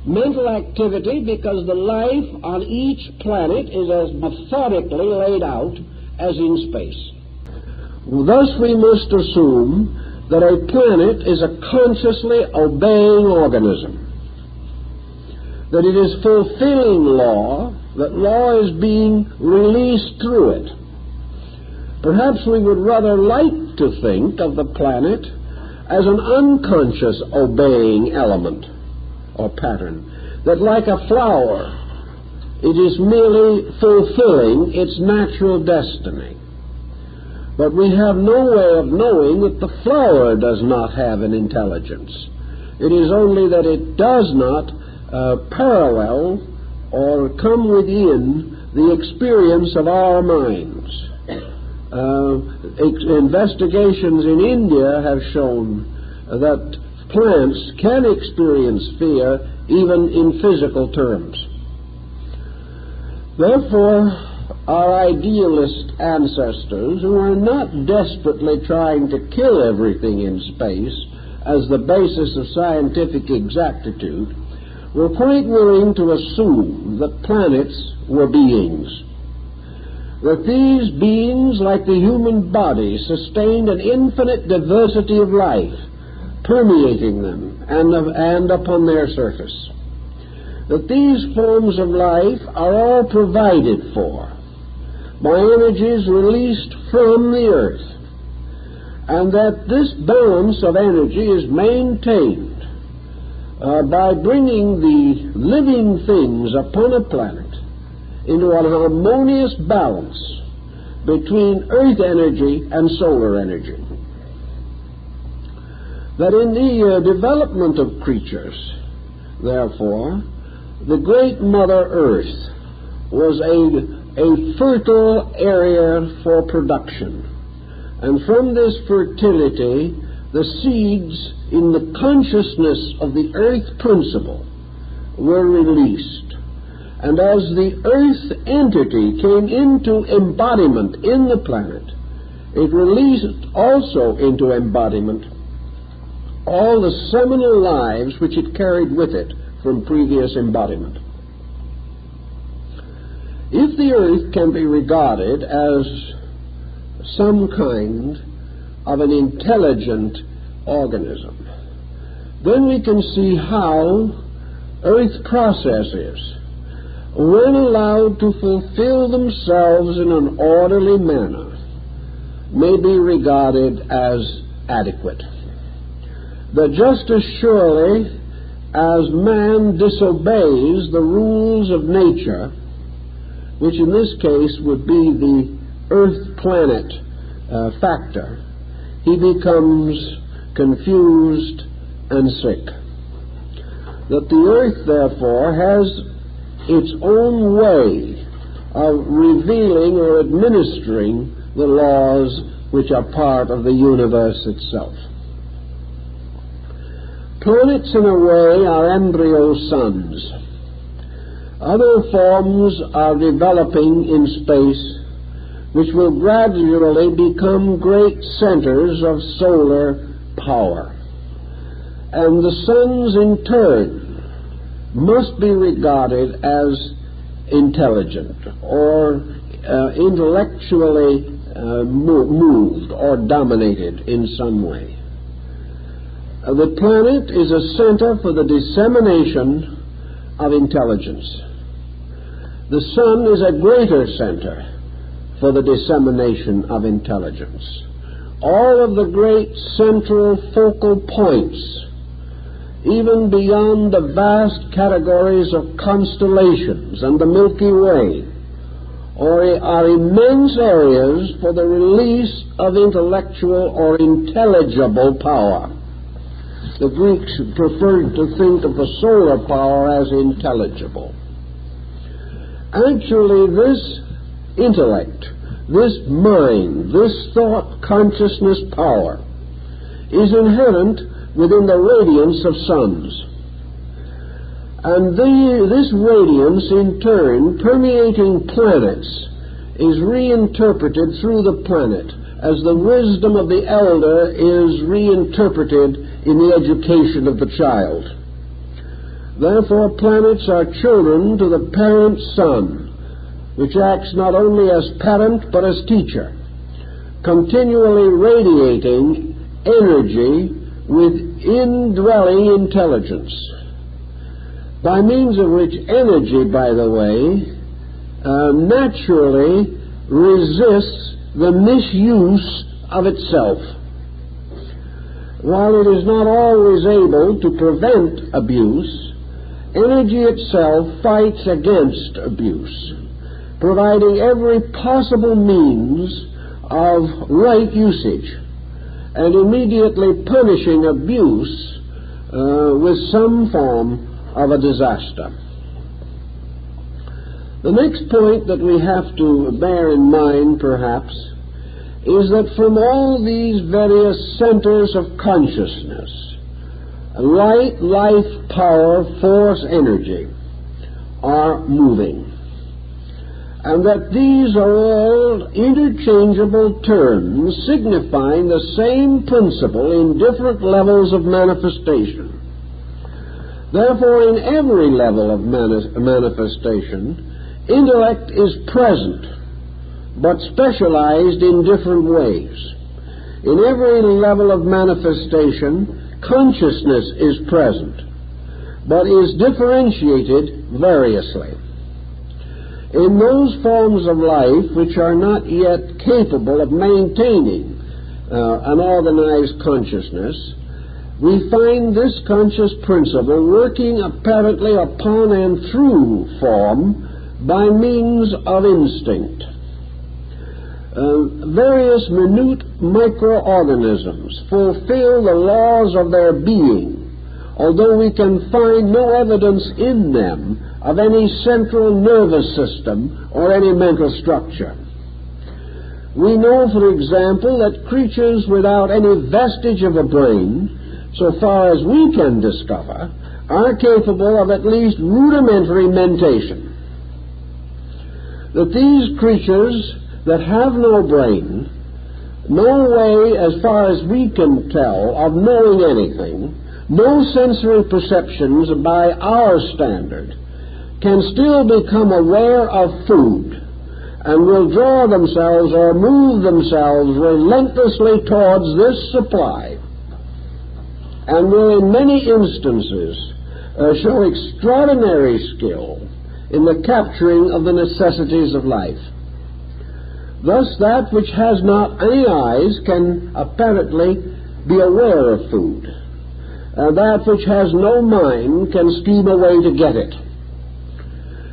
Mental activity because the life on each planet is as methodically laid out as in space. Thus we must assume that a planet is a consciously obeying organism, that it is fulfilling law, that law is being released through it. Perhaps we would rather like to think of the planet as an unconscious obeying element or pattern, that like a flower, it is merely fulfilling its natural destiny. But we have no way of knowing that the flower does not have an intelligence. It is only that it does not parallel or come within the experience of our minds. Investigations in India have shown that plants can experience fear even in physical terms. Therefore, our idealist ancestors, who are not desperately trying to kill everything in space as the basis of scientific exactitude, were quite willing to assume that planets were beings, that these beings, like the human body, sustained an infinite diversity of life permeating them and upon their surface, that these forms of life are all provided for by energies released from the earth, and that this balance of energy is maintained by bringing the living things upon a planet into an harmonious balance between earth energy and solar energy. That in the development of creatures, therefore, the great Mother Earth was a fertile area for production. And from this fertility, the seeds in the consciousness of the earth principle were released. And as the earth entity came into embodiment in the planet, it released also into embodiment all the seminal lives which it carried with it from previous embodiment. If the earth can be regarded as some kind of an intelligent organism, then we can see how earth processes, when allowed to fulfill themselves in an orderly manner, may be regarded as adequate. That just as surely as man disobeys the rules of nature, which in this case would be the earth-planet factor, he becomes confused and sick. That the earth, therefore, has its own way of revealing or administering the laws which are part of the universe itself. Planets, in a way, are embryo suns. Other forms are developing in space which will gradually become great centers of solar power. And the suns, in turn, must be regarded as intelligent or intellectually moved or dominated in some way. The planet is a center for the dissemination of intelligence. The sun is a greater center for the dissemination of intelligence. All of the great central focal points, even beyond the vast categories of constellations and the Milky Way, are immense areas for the release of intellectual or intelligible power. The Greeks preferred to think of the solar power as intelligible. Actually, this intellect, this mind, this thought consciousness power is inherent within the radiance of suns. And this radiance, in turn, permeating planets, is reinterpreted through the planet as the wisdom of the elder is reinterpreted in the education of the child. Therefore, planets are children to the parent sun, which acts not only as parent but as teacher, continually radiating energy with indwelling intelligence, by means of which energy, by the way, naturally resists the misuse of itself. While it is not always able to prevent abuse, energy itself fights against abuse, providing every possible means of right usage and immediately punishing abuse with some form of a disaster. The next point that we have to bear in mind, perhaps, is that from all these various centers of consciousness, light, life, power, force, energy are moving, and that these are all interchangeable terms signifying the same principle in different levels of manifestation. Therefore, in every level of manifestation, intellect is present, but specialized in different ways. In every level of manifestation, consciousness is present, but is differentiated variously. In those forms of life which are not yet capable of maintaining an organized consciousness, we find this conscious principle working apparently upon and through form by means of instinct. Various minute microorganisms fulfill the laws of their being, although we can find no evidence in them of any central nervous system or any mental structure. We know, for example, that creatures without any vestige of a brain, so far as we can discover, are capable of at least rudimentary mentation. That these creatures that have no brain no way, as far as we can tell, of knowing anything, no sensory perceptions by our standard, can still become aware of food and will draw themselves or move themselves relentlessly towards this supply, and will in many instances show extraordinary skill in the capturing of the necessities of life. Thus, that which has not any eyes can apparently be aware of food. That which has no mind can scheme a way to get it.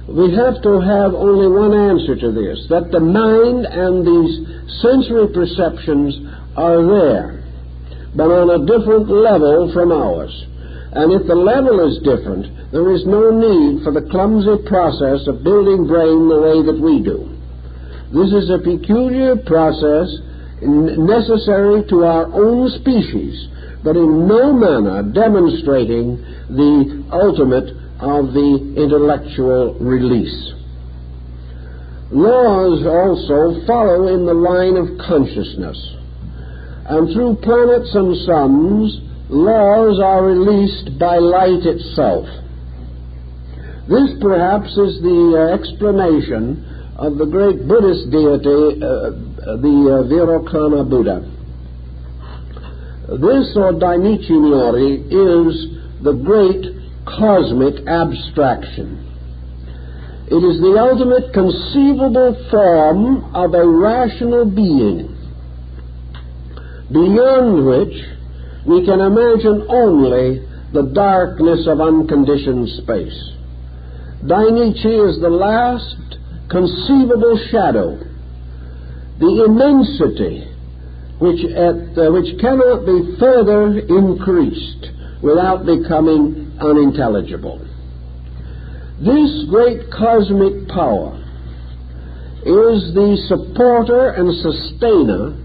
We have to have only one answer to this, that the mind and these sensory perceptions are there, but on a different level from ours. And if the level is different, there is no need for the clumsy process of building brain the way that we do. This is a peculiar process necessary to our own species, but in no manner demonstrating the ultimate of the intellectual release. Laws also follow in the line of consciousness, and through planets and suns, laws are released by light itself. This perhaps is the explanation of the great Buddhist deity, the Vairocana Buddha. This, or Dainichi Nyori, is the great cosmic abstraction. It is the ultimate conceivable form of a rational being, beyond which we can imagine only the darkness of unconditioned space. Dainichi is the last conceivable shadow, the immensity which cannot be further increased without becoming unintelligible. This great cosmic power is the supporter and sustainer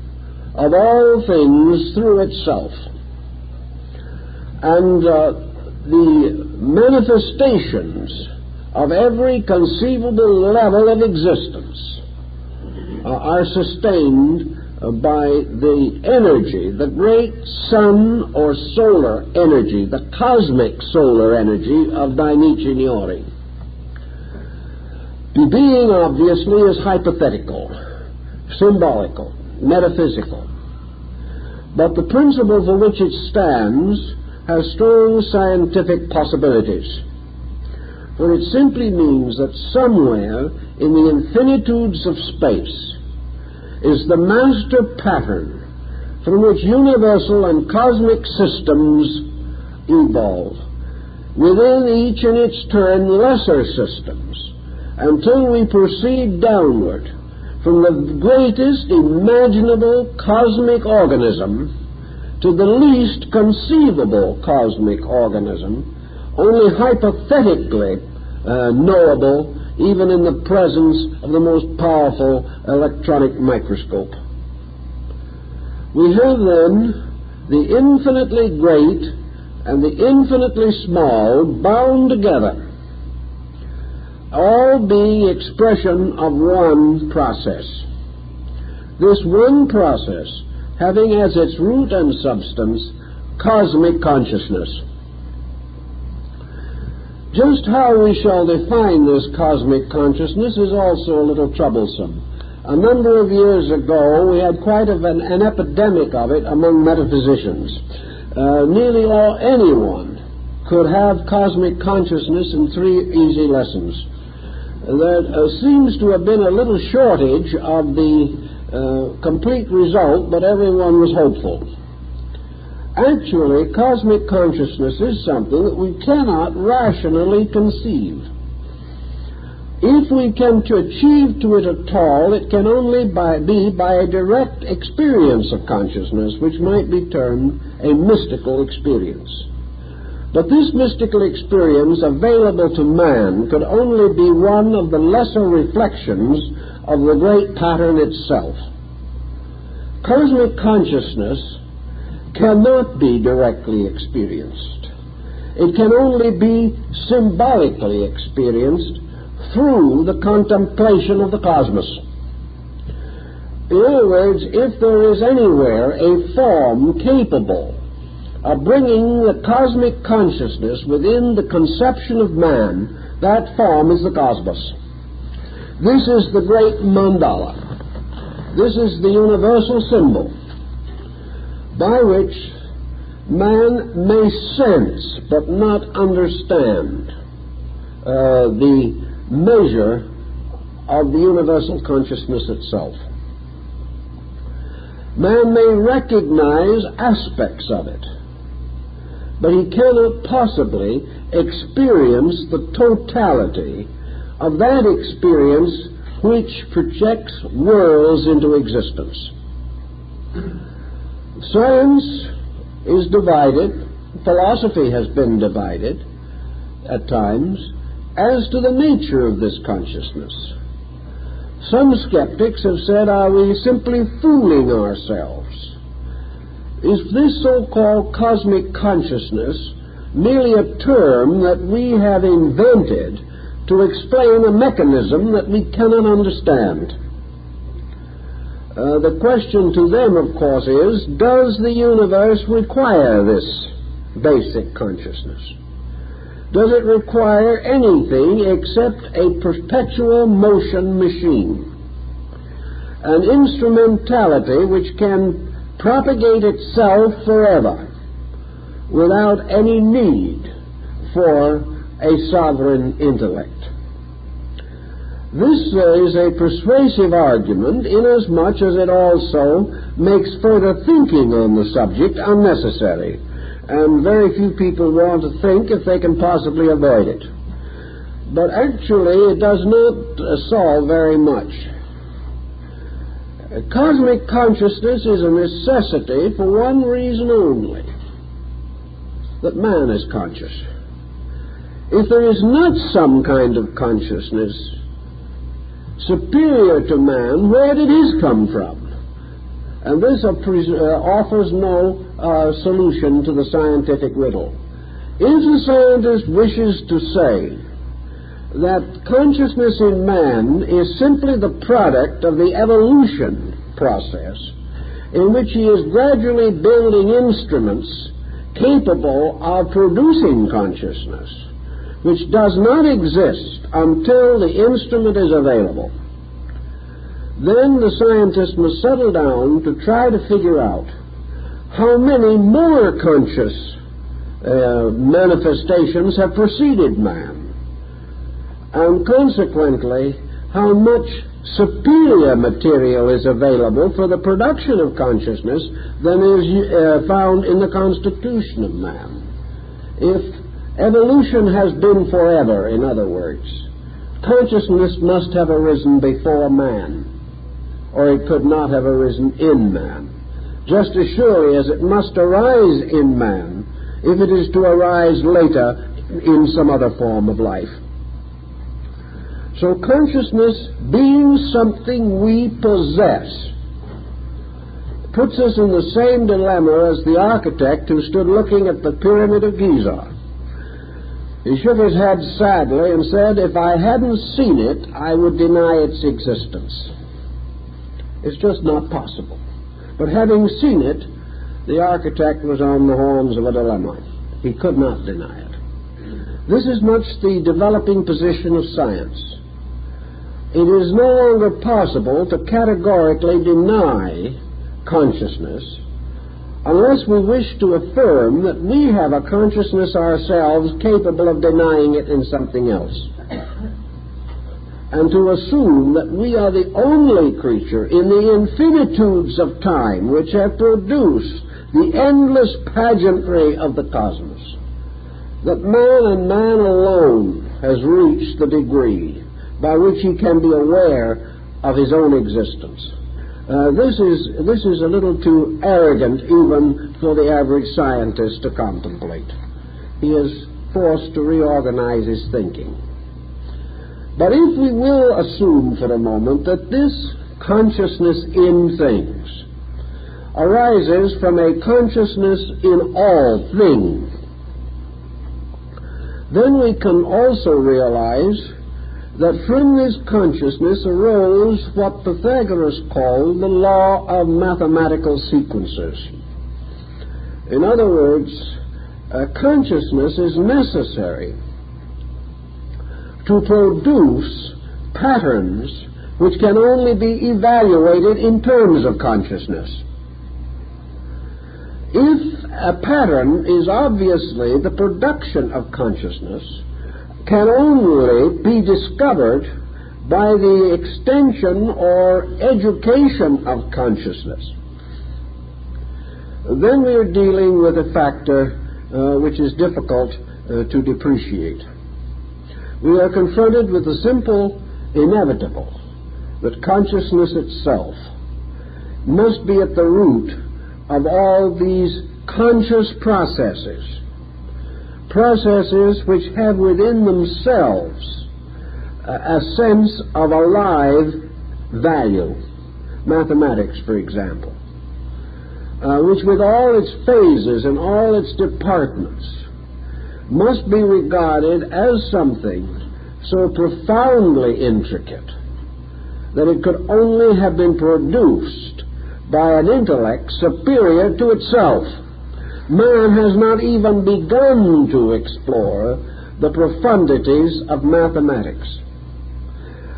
of all things through itself. And the manifestations of every conceivable level of existence are sustained by the energy, the great sun or solar energy, the cosmic solar energy of Dainichi Nyori. The being, obviously, is hypothetical, symbolical, metaphysical. But the principle for which it stands has strong scientific possibilities. For it simply means that somewhere in the infinitudes of space is the master pattern from which universal and cosmic systems evolve, within each in its turn lesser systems, until we proceed downward from the greatest imaginable cosmic organism to the least conceivable cosmic organism, only hypothetically knowable even in the presence of the most powerful electronic microscope. We have then the infinitely great and the infinitely small bound together, all being expression of one process. This one process having as its root and substance cosmic consciousness. Just how we shall define this cosmic consciousness is also a little troublesome. A number of years ago, we had quite an epidemic of it among metaphysicians. Nearly anyone could have cosmic consciousness in 3 easy lessons. There seems to have been a little shortage of the complete result, but everyone was hopeful. Actually, cosmic consciousness is something that we cannot rationally conceive. If we can achieve to it at all, it can only be by a direct experience of consciousness, which might be termed a mystical experience. But this mystical experience available to man could only be one of the lesser reflections of the great pattern itself. Cosmic consciousness cannot be directly experienced. It can only be symbolically experienced through the contemplation of the cosmos. In other words, if there is anywhere a form capable of bringing the cosmic consciousness within the conception of man, that form is the cosmos. This is the great mandala. This is the universal symbol by which man may sense but not understand the measure of the universal consciousness itself. Man may recognize aspects of it, but he cannot possibly experience the totality of that experience which projects worlds into existence. Science is divided, philosophy has been divided at times, as to the nature of this consciousness. Some skeptics have said, are we simply fooling ourselves? Is this so-called cosmic consciousness merely a term that we have invented to explain a mechanism that we cannot understand? The question to them, of course, is, does the universe require this basic consciousness? Does it require anything except a perpetual motion machine, an instrumentality which can propagate itself forever without any need for a sovereign intellect? This is a persuasive argument inasmuch as it also makes further thinking on the subject unnecessary, and very few people want to think if they can possibly avoid it. But actually it does not solve very much. Cosmic consciousness is a necessity for one reason only, that man is conscious. If there is not some kind of consciousness superior to man, where did his come from? And this offers no solution to the scientific riddle. If the scientist wishes to say that consciousness in man is simply the product of the evolution process, in which he is gradually building instruments capable of producing consciousness, which does not exist until the instrument is available, then the scientist must settle down to try to figure out how many more conscious manifestations have preceded man, and consequently how much superior material is available for the production of consciousness than is found in the constitution of man. If evolution has been forever, in other words, consciousness must have arisen before man, or it could not have arisen in man, just as surely as it must arise in man if it is to arise later in some other form of life. So consciousness, being something we possess, puts us in the same dilemma as the architect who stood looking at the Pyramid of Giza. He shook his head sadly and said, if I hadn't seen it, I would deny its existence. It's just not possible. But having seen it, the architect was on the horns of a dilemma. He could not deny it. This is much the developing position of science. It is no longer possible to categorically deny consciousness unless we wish to affirm that we have a consciousness ourselves capable of denying it in something else, and to assume that we are the only creature in the infinitudes of time which have produced the endless pageantry of the cosmos, that man and man alone has reached the degree by which he can be aware of his own existence. This is a little too arrogant even for the average scientist to contemplate. He is forced to reorganize his thinking. But if we will assume for a moment that this consciousness in things arises from a consciousness in all things, then we can also realize that from this consciousness arose what Pythagoras called the law of mathematical sequences. In other words, consciousness is necessary to produce patterns which can only be evaluated in terms of consciousness. If a pattern is obviously the production of consciousness, can only be discovered by the extension or education of consciousness, then we are dealing with a factor which is difficult to depreciate. We are confronted with the simple inevitable that consciousness itself must be at the root of all these conscious processes which have within themselves a sense of a live value. Mathematics, for example, which with all its phases and all its departments must be regarded as something so profoundly intricate that it could only have been produced by an intellect superior to itself. Man has not even begun to explore the profundities of mathematics.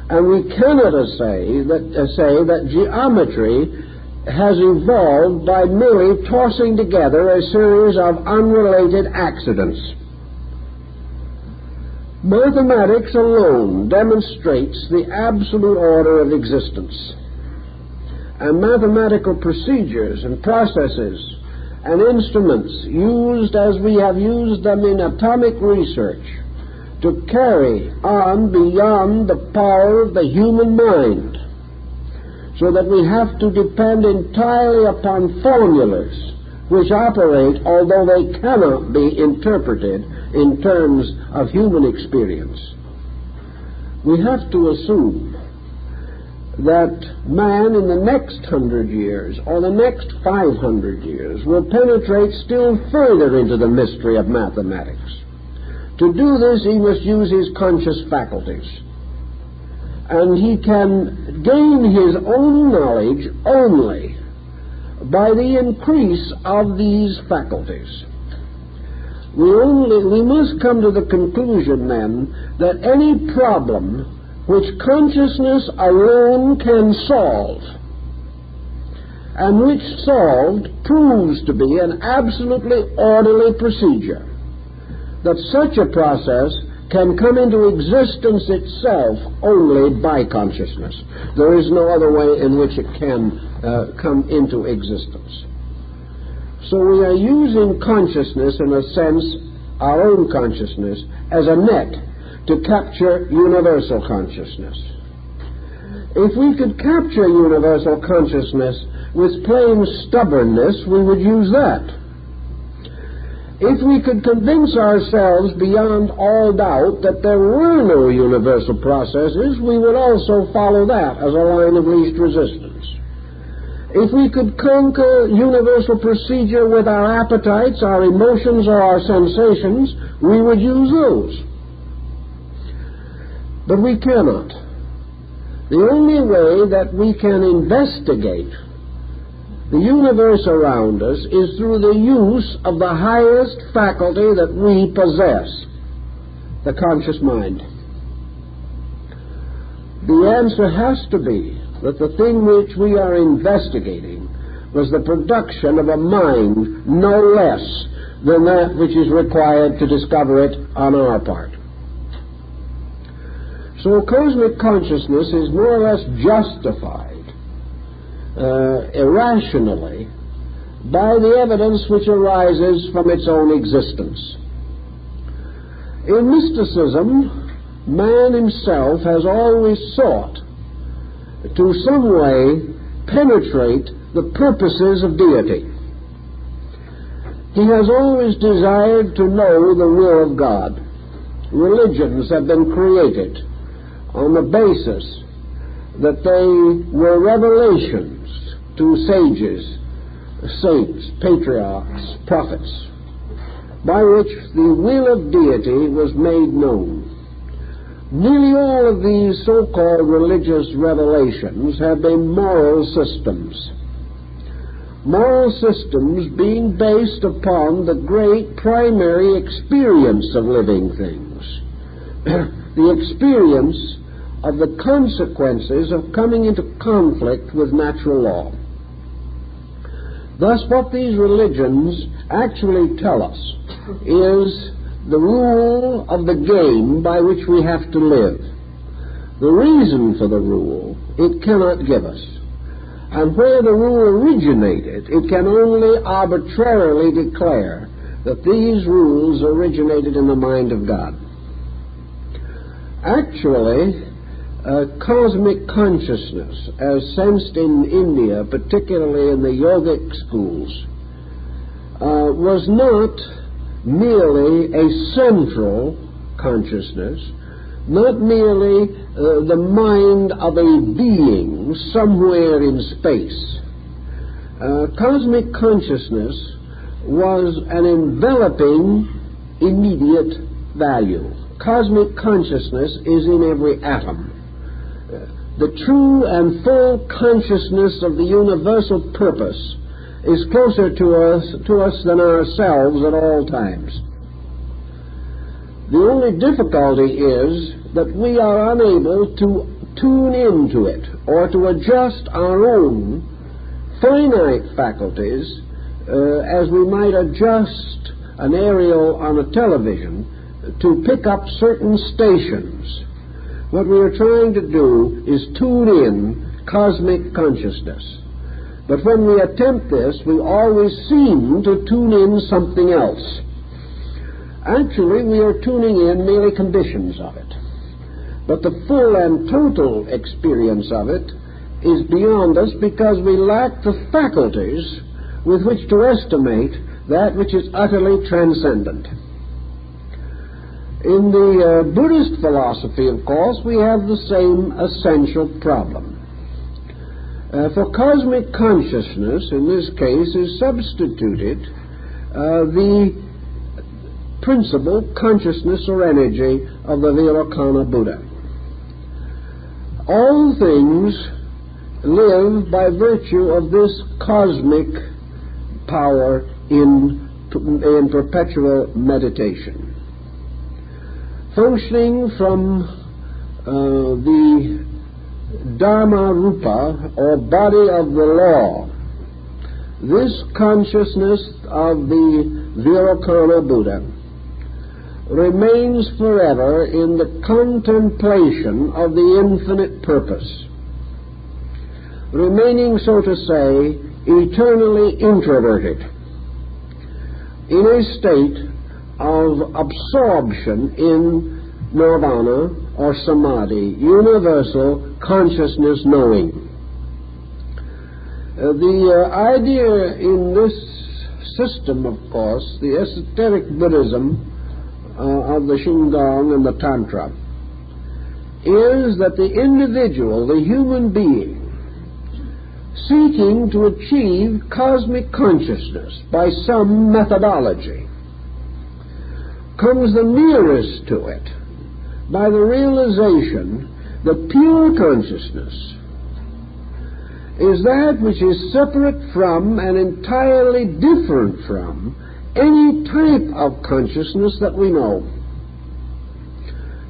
And we cannot say that geometry has evolved by merely tossing together a series of unrelated accidents. Mathematics alone demonstrates the absolute order of existence. And mathematical procedures and processes and instruments used as we have used them in atomic research to carry on beyond the power of the human mind, so that we have to depend entirely upon formulas which operate, although they cannot be interpreted in terms of human experience. We have to assume that man in the next 100 years or the next 500 years will penetrate still further into the mystery of mathematics. To do this, he must use his conscious faculties. And he can gain his own knowledge only by the increase of these faculties. We must come to the conclusion then that any problem which consciousness alone can solve, and which solved proves to be an absolutely orderly procedure, that such a process can come into existence itself only by consciousness. There is no other way in which it can come into existence. So we are using consciousness, in a sense, our own consciousness, as a net to capture universal consciousness. If we could capture universal consciousness with plain stubbornness, we would use that. If we could convince ourselves beyond all doubt that there were no universal processes, we would also follow that as a line of least resistance. If we could conquer universal procedure with our appetites, our emotions, or our sensations, we would use those. But we cannot. The only way that we can investigate the universe around us is through the use of the highest faculty that we possess, the conscious mind. The answer has to be that the thing which we are investigating was the production of a mind no less than that which is required to discover it on our part. So cosmic consciousness is more or less justified irrationally by the evidence which arises from its own existence. In mysticism, man himself has always sought to some way penetrate the purposes of deity. He has always desired to know the will of God. Religions have been created on the basis that they were revelations to sages, saints, patriarchs, prophets, by which the will of deity was made known. Nearly all of these so-called religious revelations have been moral systems. Moral systems being based upon the great primary experience of living things. The experience of the consequences of coming into conflict with natural law. Thus, what these religions actually tell us is the rule of the game by which we have to live. The reason for the rule it cannot give us. And where the rule originated, it can only arbitrarily declare that these rules originated in the mind of God. Actually, cosmic consciousness, as sensed in India, particularly in the yogic schools, was not merely a central consciousness, not merely the mind of a being somewhere in space. Cosmic consciousness was an enveloping immediate value. Cosmic consciousness is in every atom. The true and full consciousness of the universal purpose is closer to us than ourselves at all times. The only difficulty is that we are unable to tune into it or to adjust our own finite faculties as we might adjust an aerial on a television to pick up certain stations. What we are trying to do is tune in cosmic consciousness. But when we attempt this, we always seem to tune in something else. Actually, we are tuning in merely conditions of it. But the full and total experience of it is beyond us because we lack the faculties with which to estimate that which is utterly transcendent. In the Buddhist philosophy, of course, we have the same essential problem. For cosmic consciousness, in this case, is substituted the principal consciousness or energy of the Vairocana Buddha. All things live by virtue of this cosmic power in perpetual meditation. Functioning from the Dharma Rupa, or body of the law, this consciousness of the Vairocana Buddha remains forever in the contemplation of the infinite purpose, remaining, so to say, eternally introverted, in a state of absorption in nirvana or samadhi, universal consciousness knowing. The idea in this system, of course, the esoteric Buddhism of the Shingon and the Tantra, is that the individual, the human being, seeking to achieve cosmic consciousness by some methodology, comes the nearest to it by the realization that pure consciousness is that which is separate from and entirely different from any type of consciousness that we know.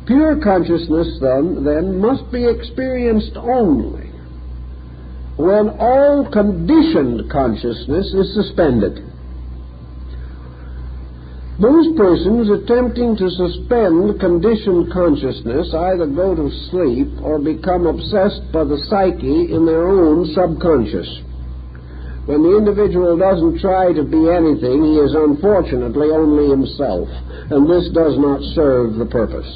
Pure consciousness, then must be experienced only when all conditioned consciousness is suspended. Most persons attempting to suspend conditioned consciousness either go to sleep or become obsessed by the psyche in their own subconscious. When the individual doesn't try to be anything, he is unfortunately only himself, and this does not serve the purpose.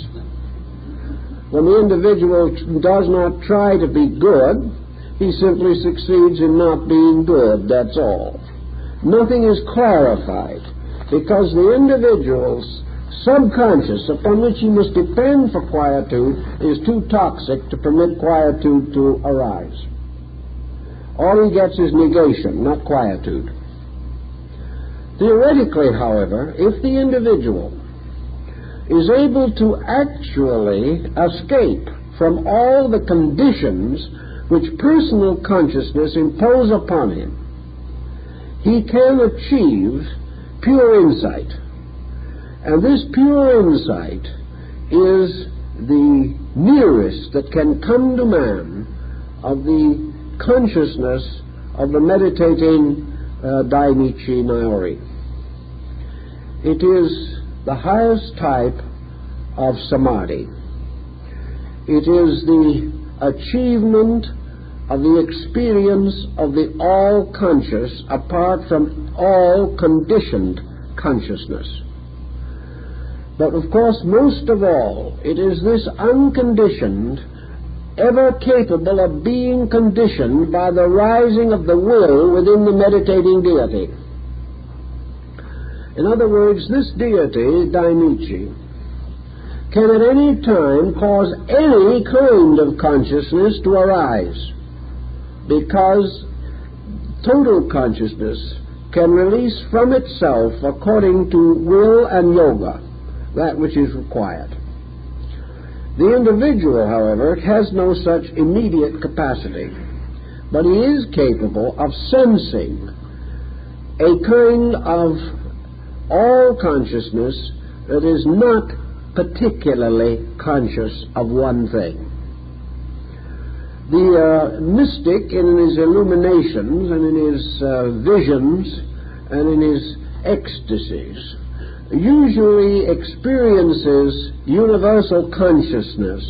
When the individual does not try to be good, he simply succeeds in not being good, that's all. Nothing is clarified, because the individual's subconscious, upon which he must depend for quietude, is too toxic to permit quietude to arise. All he gets is negation, not quietude. Theoretically, however, if the individual is able to actually escape from all the conditions which personal consciousness impose upon him. He can achieve pure insight. And this pure insight is the nearest that can come to man of the consciousness of the meditating Dainichi Naori. It is the highest type of samadhi. It is the achievement of the experience of the all-conscious apart from all conditioned consciousness. But of course, most of all, it is this unconditioned, ever capable of being conditioned by the rising of the will within the meditating deity. In other words, this deity, Dainichi, can at any time cause any kind of consciousness to arise, because total consciousness can release from itself, according to will and yoga, that which is required. The individual, however, has no such immediate capacity, but he is capable of sensing a kind of all consciousness that is not particularly conscious of one thing. The mystic, in his illuminations and in his visions and in his ecstasies, usually experiences universal consciousness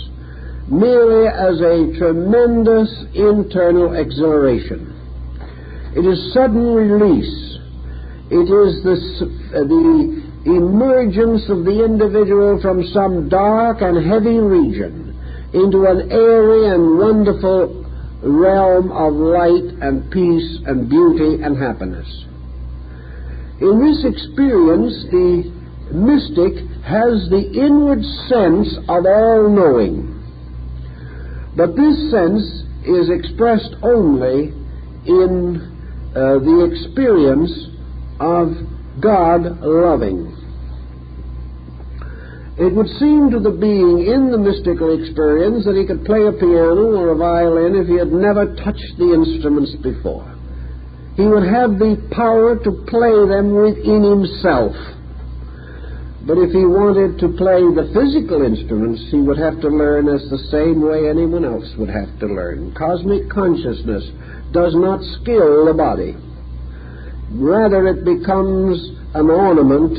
merely as a tremendous internal exhilaration. It is sudden release. It is the emergence of the individual from some dark and heavy region into an airy and wonderful realm of light and peace and beauty and happiness. In this experience, the mystic has the inward sense of all-knowing. But this sense is expressed only in the experience of God loving. It would seem to the being in the mystical experience that he could play a piano or a violin if he had never touched the instruments before. He would have the power to play them within himself. But if he wanted to play the physical instruments, he would have to learn as the same way anyone else would have to learn. Cosmic consciousness does not skill the body. Rather, it becomes an ornament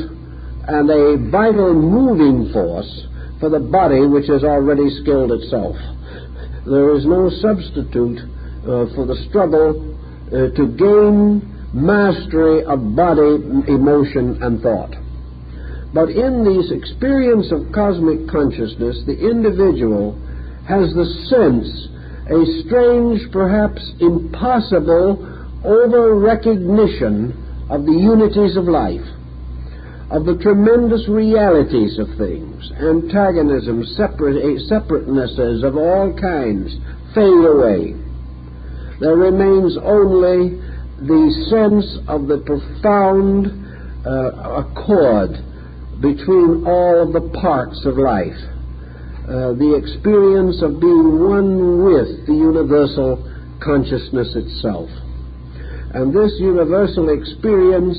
and a vital moving force for the body which has already skilled itself. There is no substitute for the struggle to gain mastery of body, emotion, and thought. But in this experience of cosmic consciousness, the individual has the sense, a strange, perhaps impossible, over-recognition of the unities of life, of the tremendous realities of things. Antagonisms, separatenesses of all kinds fade away. There remains only the sense of the profound accord between all of the parts of life, the experience of being one with the universal consciousness itself. And this universal experience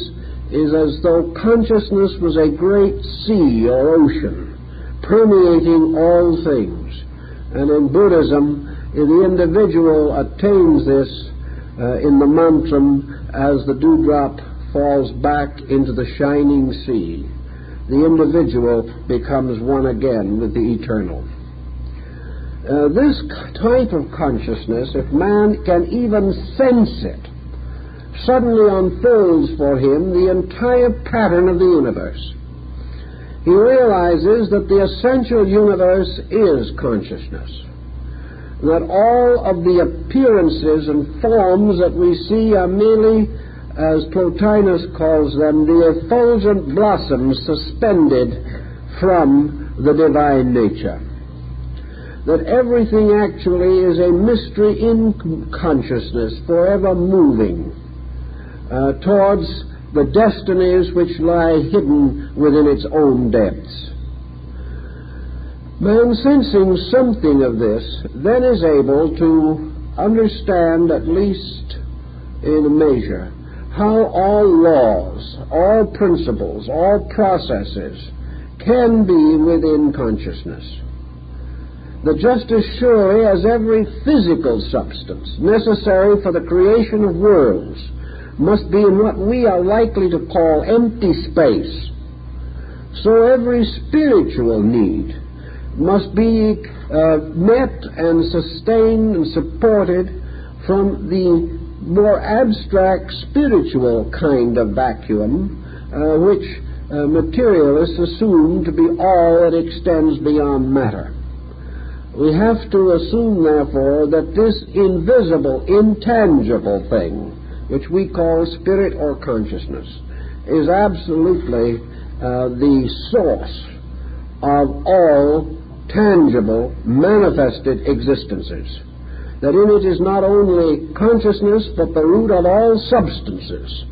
is as though consciousness was a great sea or ocean, permeating all things. And in Buddhism, the individual attains this in the mantram as the dewdrop falls back into the shining sea. The individual becomes one again with the eternal. This type of consciousness, if man can even sense it, suddenly unfolds for him the entire pattern of the universe. He realizes that the essential universe is consciousness, that all of the appearances and forms that we see are merely, as Plotinus calls them, the effulgent blossoms suspended from the divine nature. That everything actually is a mystery in consciousness, forever moving towards the destinies which lie hidden within its own depths. Man, sensing something of this, then is able to understand, at least in a measure, how all laws, all principles, all processes can be within consciousness. That just as surely as every physical substance necessary for the creation of worlds must be in what we are likely to call empty space, so every spiritual need must be met and sustained and supported from the more abstract spiritual kind of vacuum which materialists assume to be all that extends beyond matter. We have to assume, therefore, that this invisible, intangible thing, which we call spirit or consciousness, is absolutely the source of all tangible, manifested existences. That in it is not only consciousness, but the root of all substances.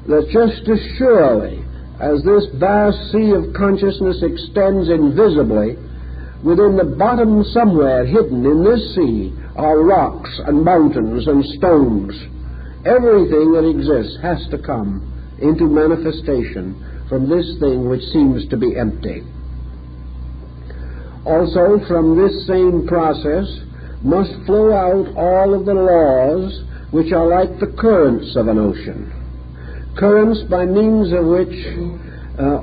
That just as surely as this vast sea of consciousness extends invisibly, within the bottom somewhere hidden in this sea are rocks and mountains and stones. Everything that exists has to come into manifestation from this thing which seems to be empty. Also, from this same process must flow out all of the laws which are like the currents of an ocean. Currents by means of which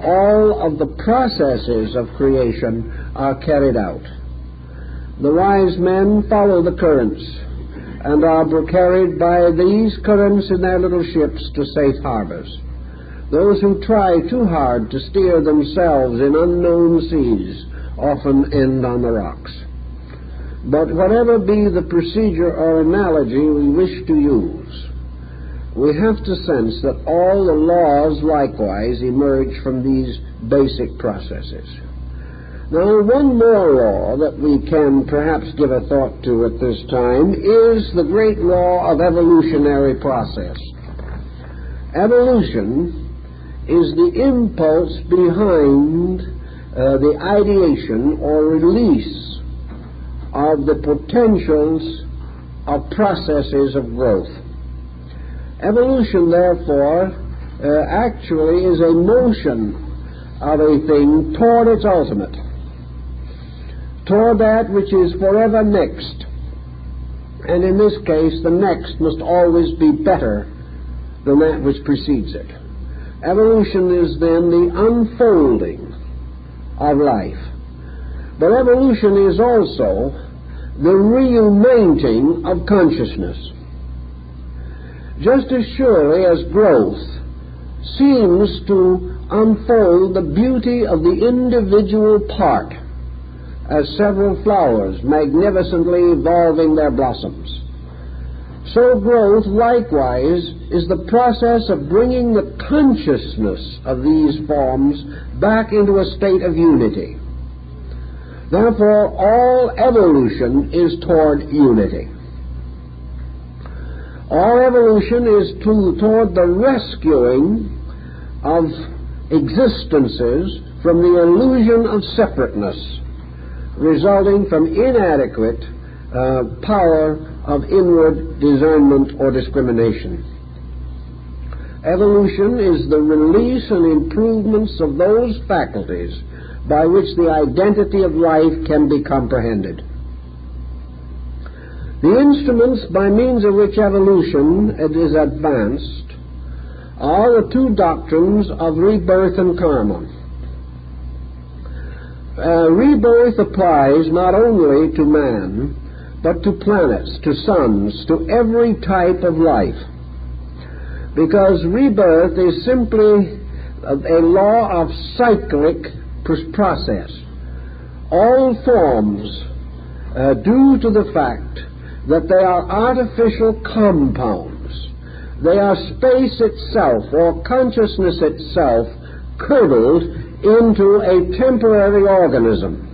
all of the processes of creation are carried out. The wise men follow the currents and are carried by these currents in their little ships to safe harbors. Those who try too hard to steer themselves in unknown seas often end on the rocks. But whatever be the procedure or analogy we wish to use, we have to sense that all the laws likewise emerge from these basic processes. Now, one more law that we can perhaps give a thought to at this time is the great law of evolutionary process. Evolution is the impulse behind the ideation or release of the potentials of processes of growth. Evolution, therefore, actually is a motion of a thing toward its ultimate, toward that which is forever next. And in this case, the next must always be better than that which precedes it. Evolution is then the unfolding of life. But evolution is also the reuniting of consciousness. Just as surely as growth seems to unfold the beauty of the individual part as several flowers magnificently evolving their blossoms, so growth likewise is the process of bringing the consciousness of these forms back into a state of unity. Therefore, all evolution is toward unity. All evolution is toward the rescuing of existences from the illusion of separateness resulting from inadequate power of inward discernment or discrimination. Evolution is the release and improvements of those faculties by which the identity of life can be comprehended. The instruments by means of which evolution is advanced are the two doctrines of rebirth and karma. Rebirth applies not only to man, but to planets, to suns, to every type of life. Because rebirth is simply a law of cyclic process. All forms, due to the fact that they are artificial compounds, they are space itself or consciousness itself curdled into a temporary organism.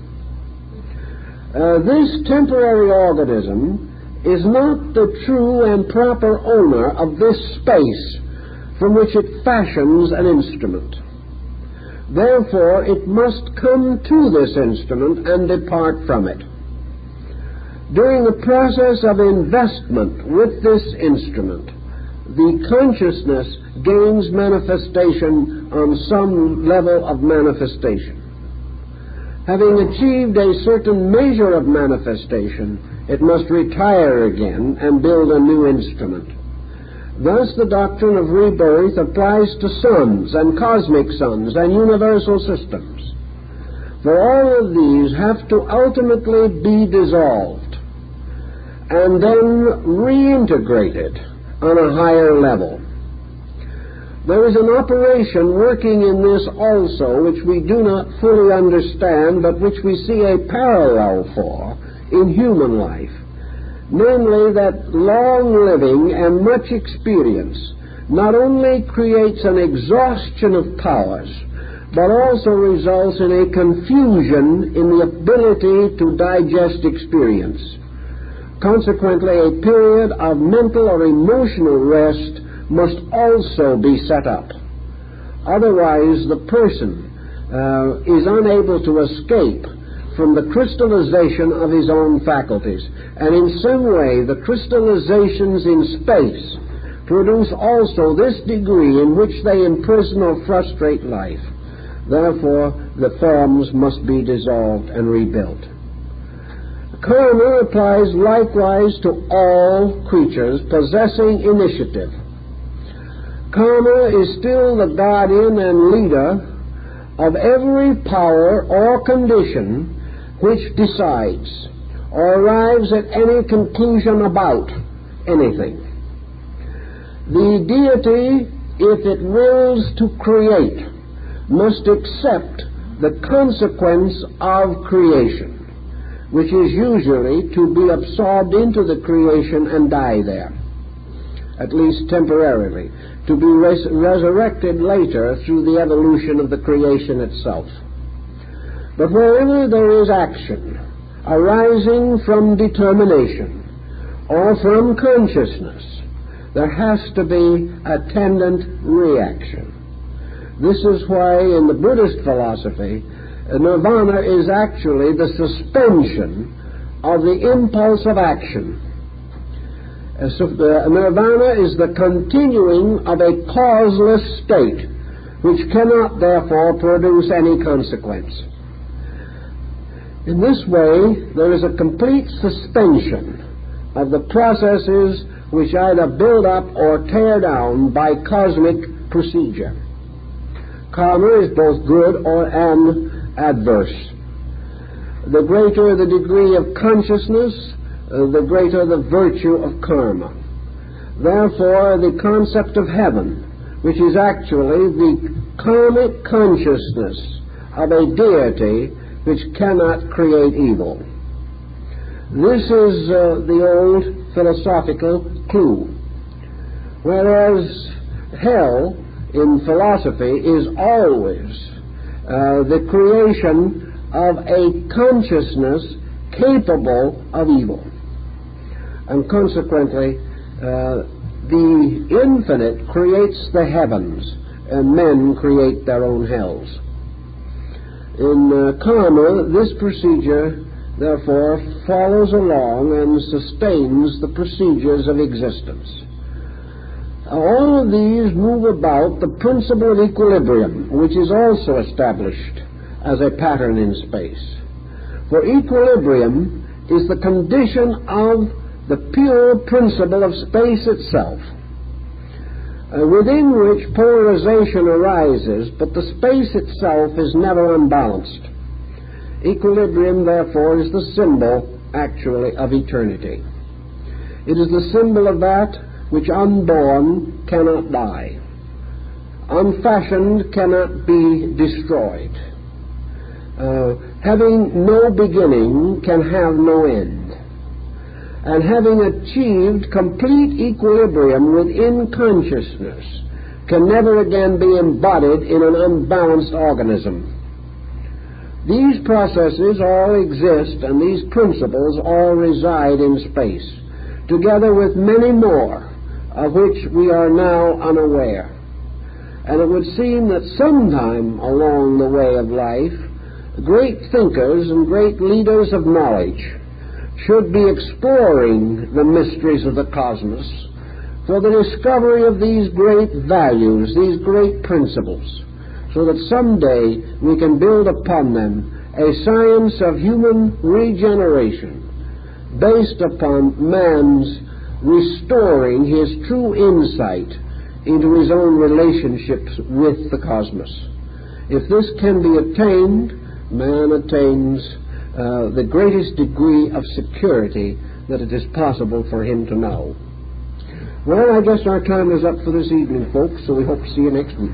This temporary organism is not the true and proper owner of this space from which it fashions an instrument. Therefore, it must come to this instrument and depart from it. During the process of investment with this instrument, the consciousness gains manifestation on some level of manifestation. Having achieved a certain measure of manifestation, it must retire again and build a new instrument. Thus, the doctrine of rebirth applies to suns and cosmic suns and universal systems. For all of these have to ultimately be dissolved and then reintegrated on a higher level. There is an operation working in this also which we do not fully understand, but which we see a parallel for in human life, namely that long living and much experience not only creates an exhaustion of powers, but also results in a confusion in the ability to digest experience. Consequently, a period of mental or emotional rest must also be set up. Otherwise, the person is unable to escape from the crystallization of his own faculties. And in some way, the crystallizations in space produce also this degree in which they imprison or frustrate life. Therefore, the forms must be dissolved and rebuilt. Karma applies likewise to all creatures possessing initiative. Karma is still the guardian and leader of every power or condition which decides or arrives at any conclusion about anything. The deity, if it wills to create, must accept the consequence of creation, which is usually to be absorbed into the creation and die there, at least temporarily, to be resurrected later through the evolution of the creation itself. But wherever there is action arising from determination or from consciousness, there has to be attendant reaction. This is why in the Buddhist philosophy, nirvana is actually the suspension of the impulse of action. So nirvana is the continuing of a causeless state, which cannot therefore produce any consequence. In this way, there is a complete suspension of the processes which either build up or tear down by cosmic procedure. Karma is both good and adverse. The greater the degree of consciousness, the greater the virtue of karma. Therefore, the concept of heaven, which is actually the karmic consciousness of a deity which cannot create evil. This is the old philosophical clue. Whereas hell in philosophy is always the creation of a consciousness capable of evil. And consequently, the infinite creates the heavens, and men create their own hells. In karma, this procedure, therefore, follows along and sustains the procedures of existence. All of these move about the principle of equilibrium, which is also established as a pattern in space. For equilibrium is the condition of the pure principle of space itself, within which polarization arises, but the space itself is never unbalanced. Equilibrium, therefore, is the symbol, actually, of eternity. It is the symbol of that which unborn cannot die, unfashioned cannot be destroyed, having no beginning can have no end, and having achieved complete equilibrium within consciousness can never again be embodied in an unbalanced organism. These processes all exist, and these principles all reside in space, together with many more of which we are now unaware. And it would seem that sometime along the way of life, great thinkers and great leaders of knowledge should be exploring the mysteries of the cosmos for the discovery of these great values, these great principles, so that someday we can build upon them a science of human regeneration based upon man's restoring his true insight into his own relationships with the cosmos. If this can be attained, man attains the greatest degree of security that it is possible for him to know. Well, I guess our time is up for this evening, folks, so we hope to see you next week.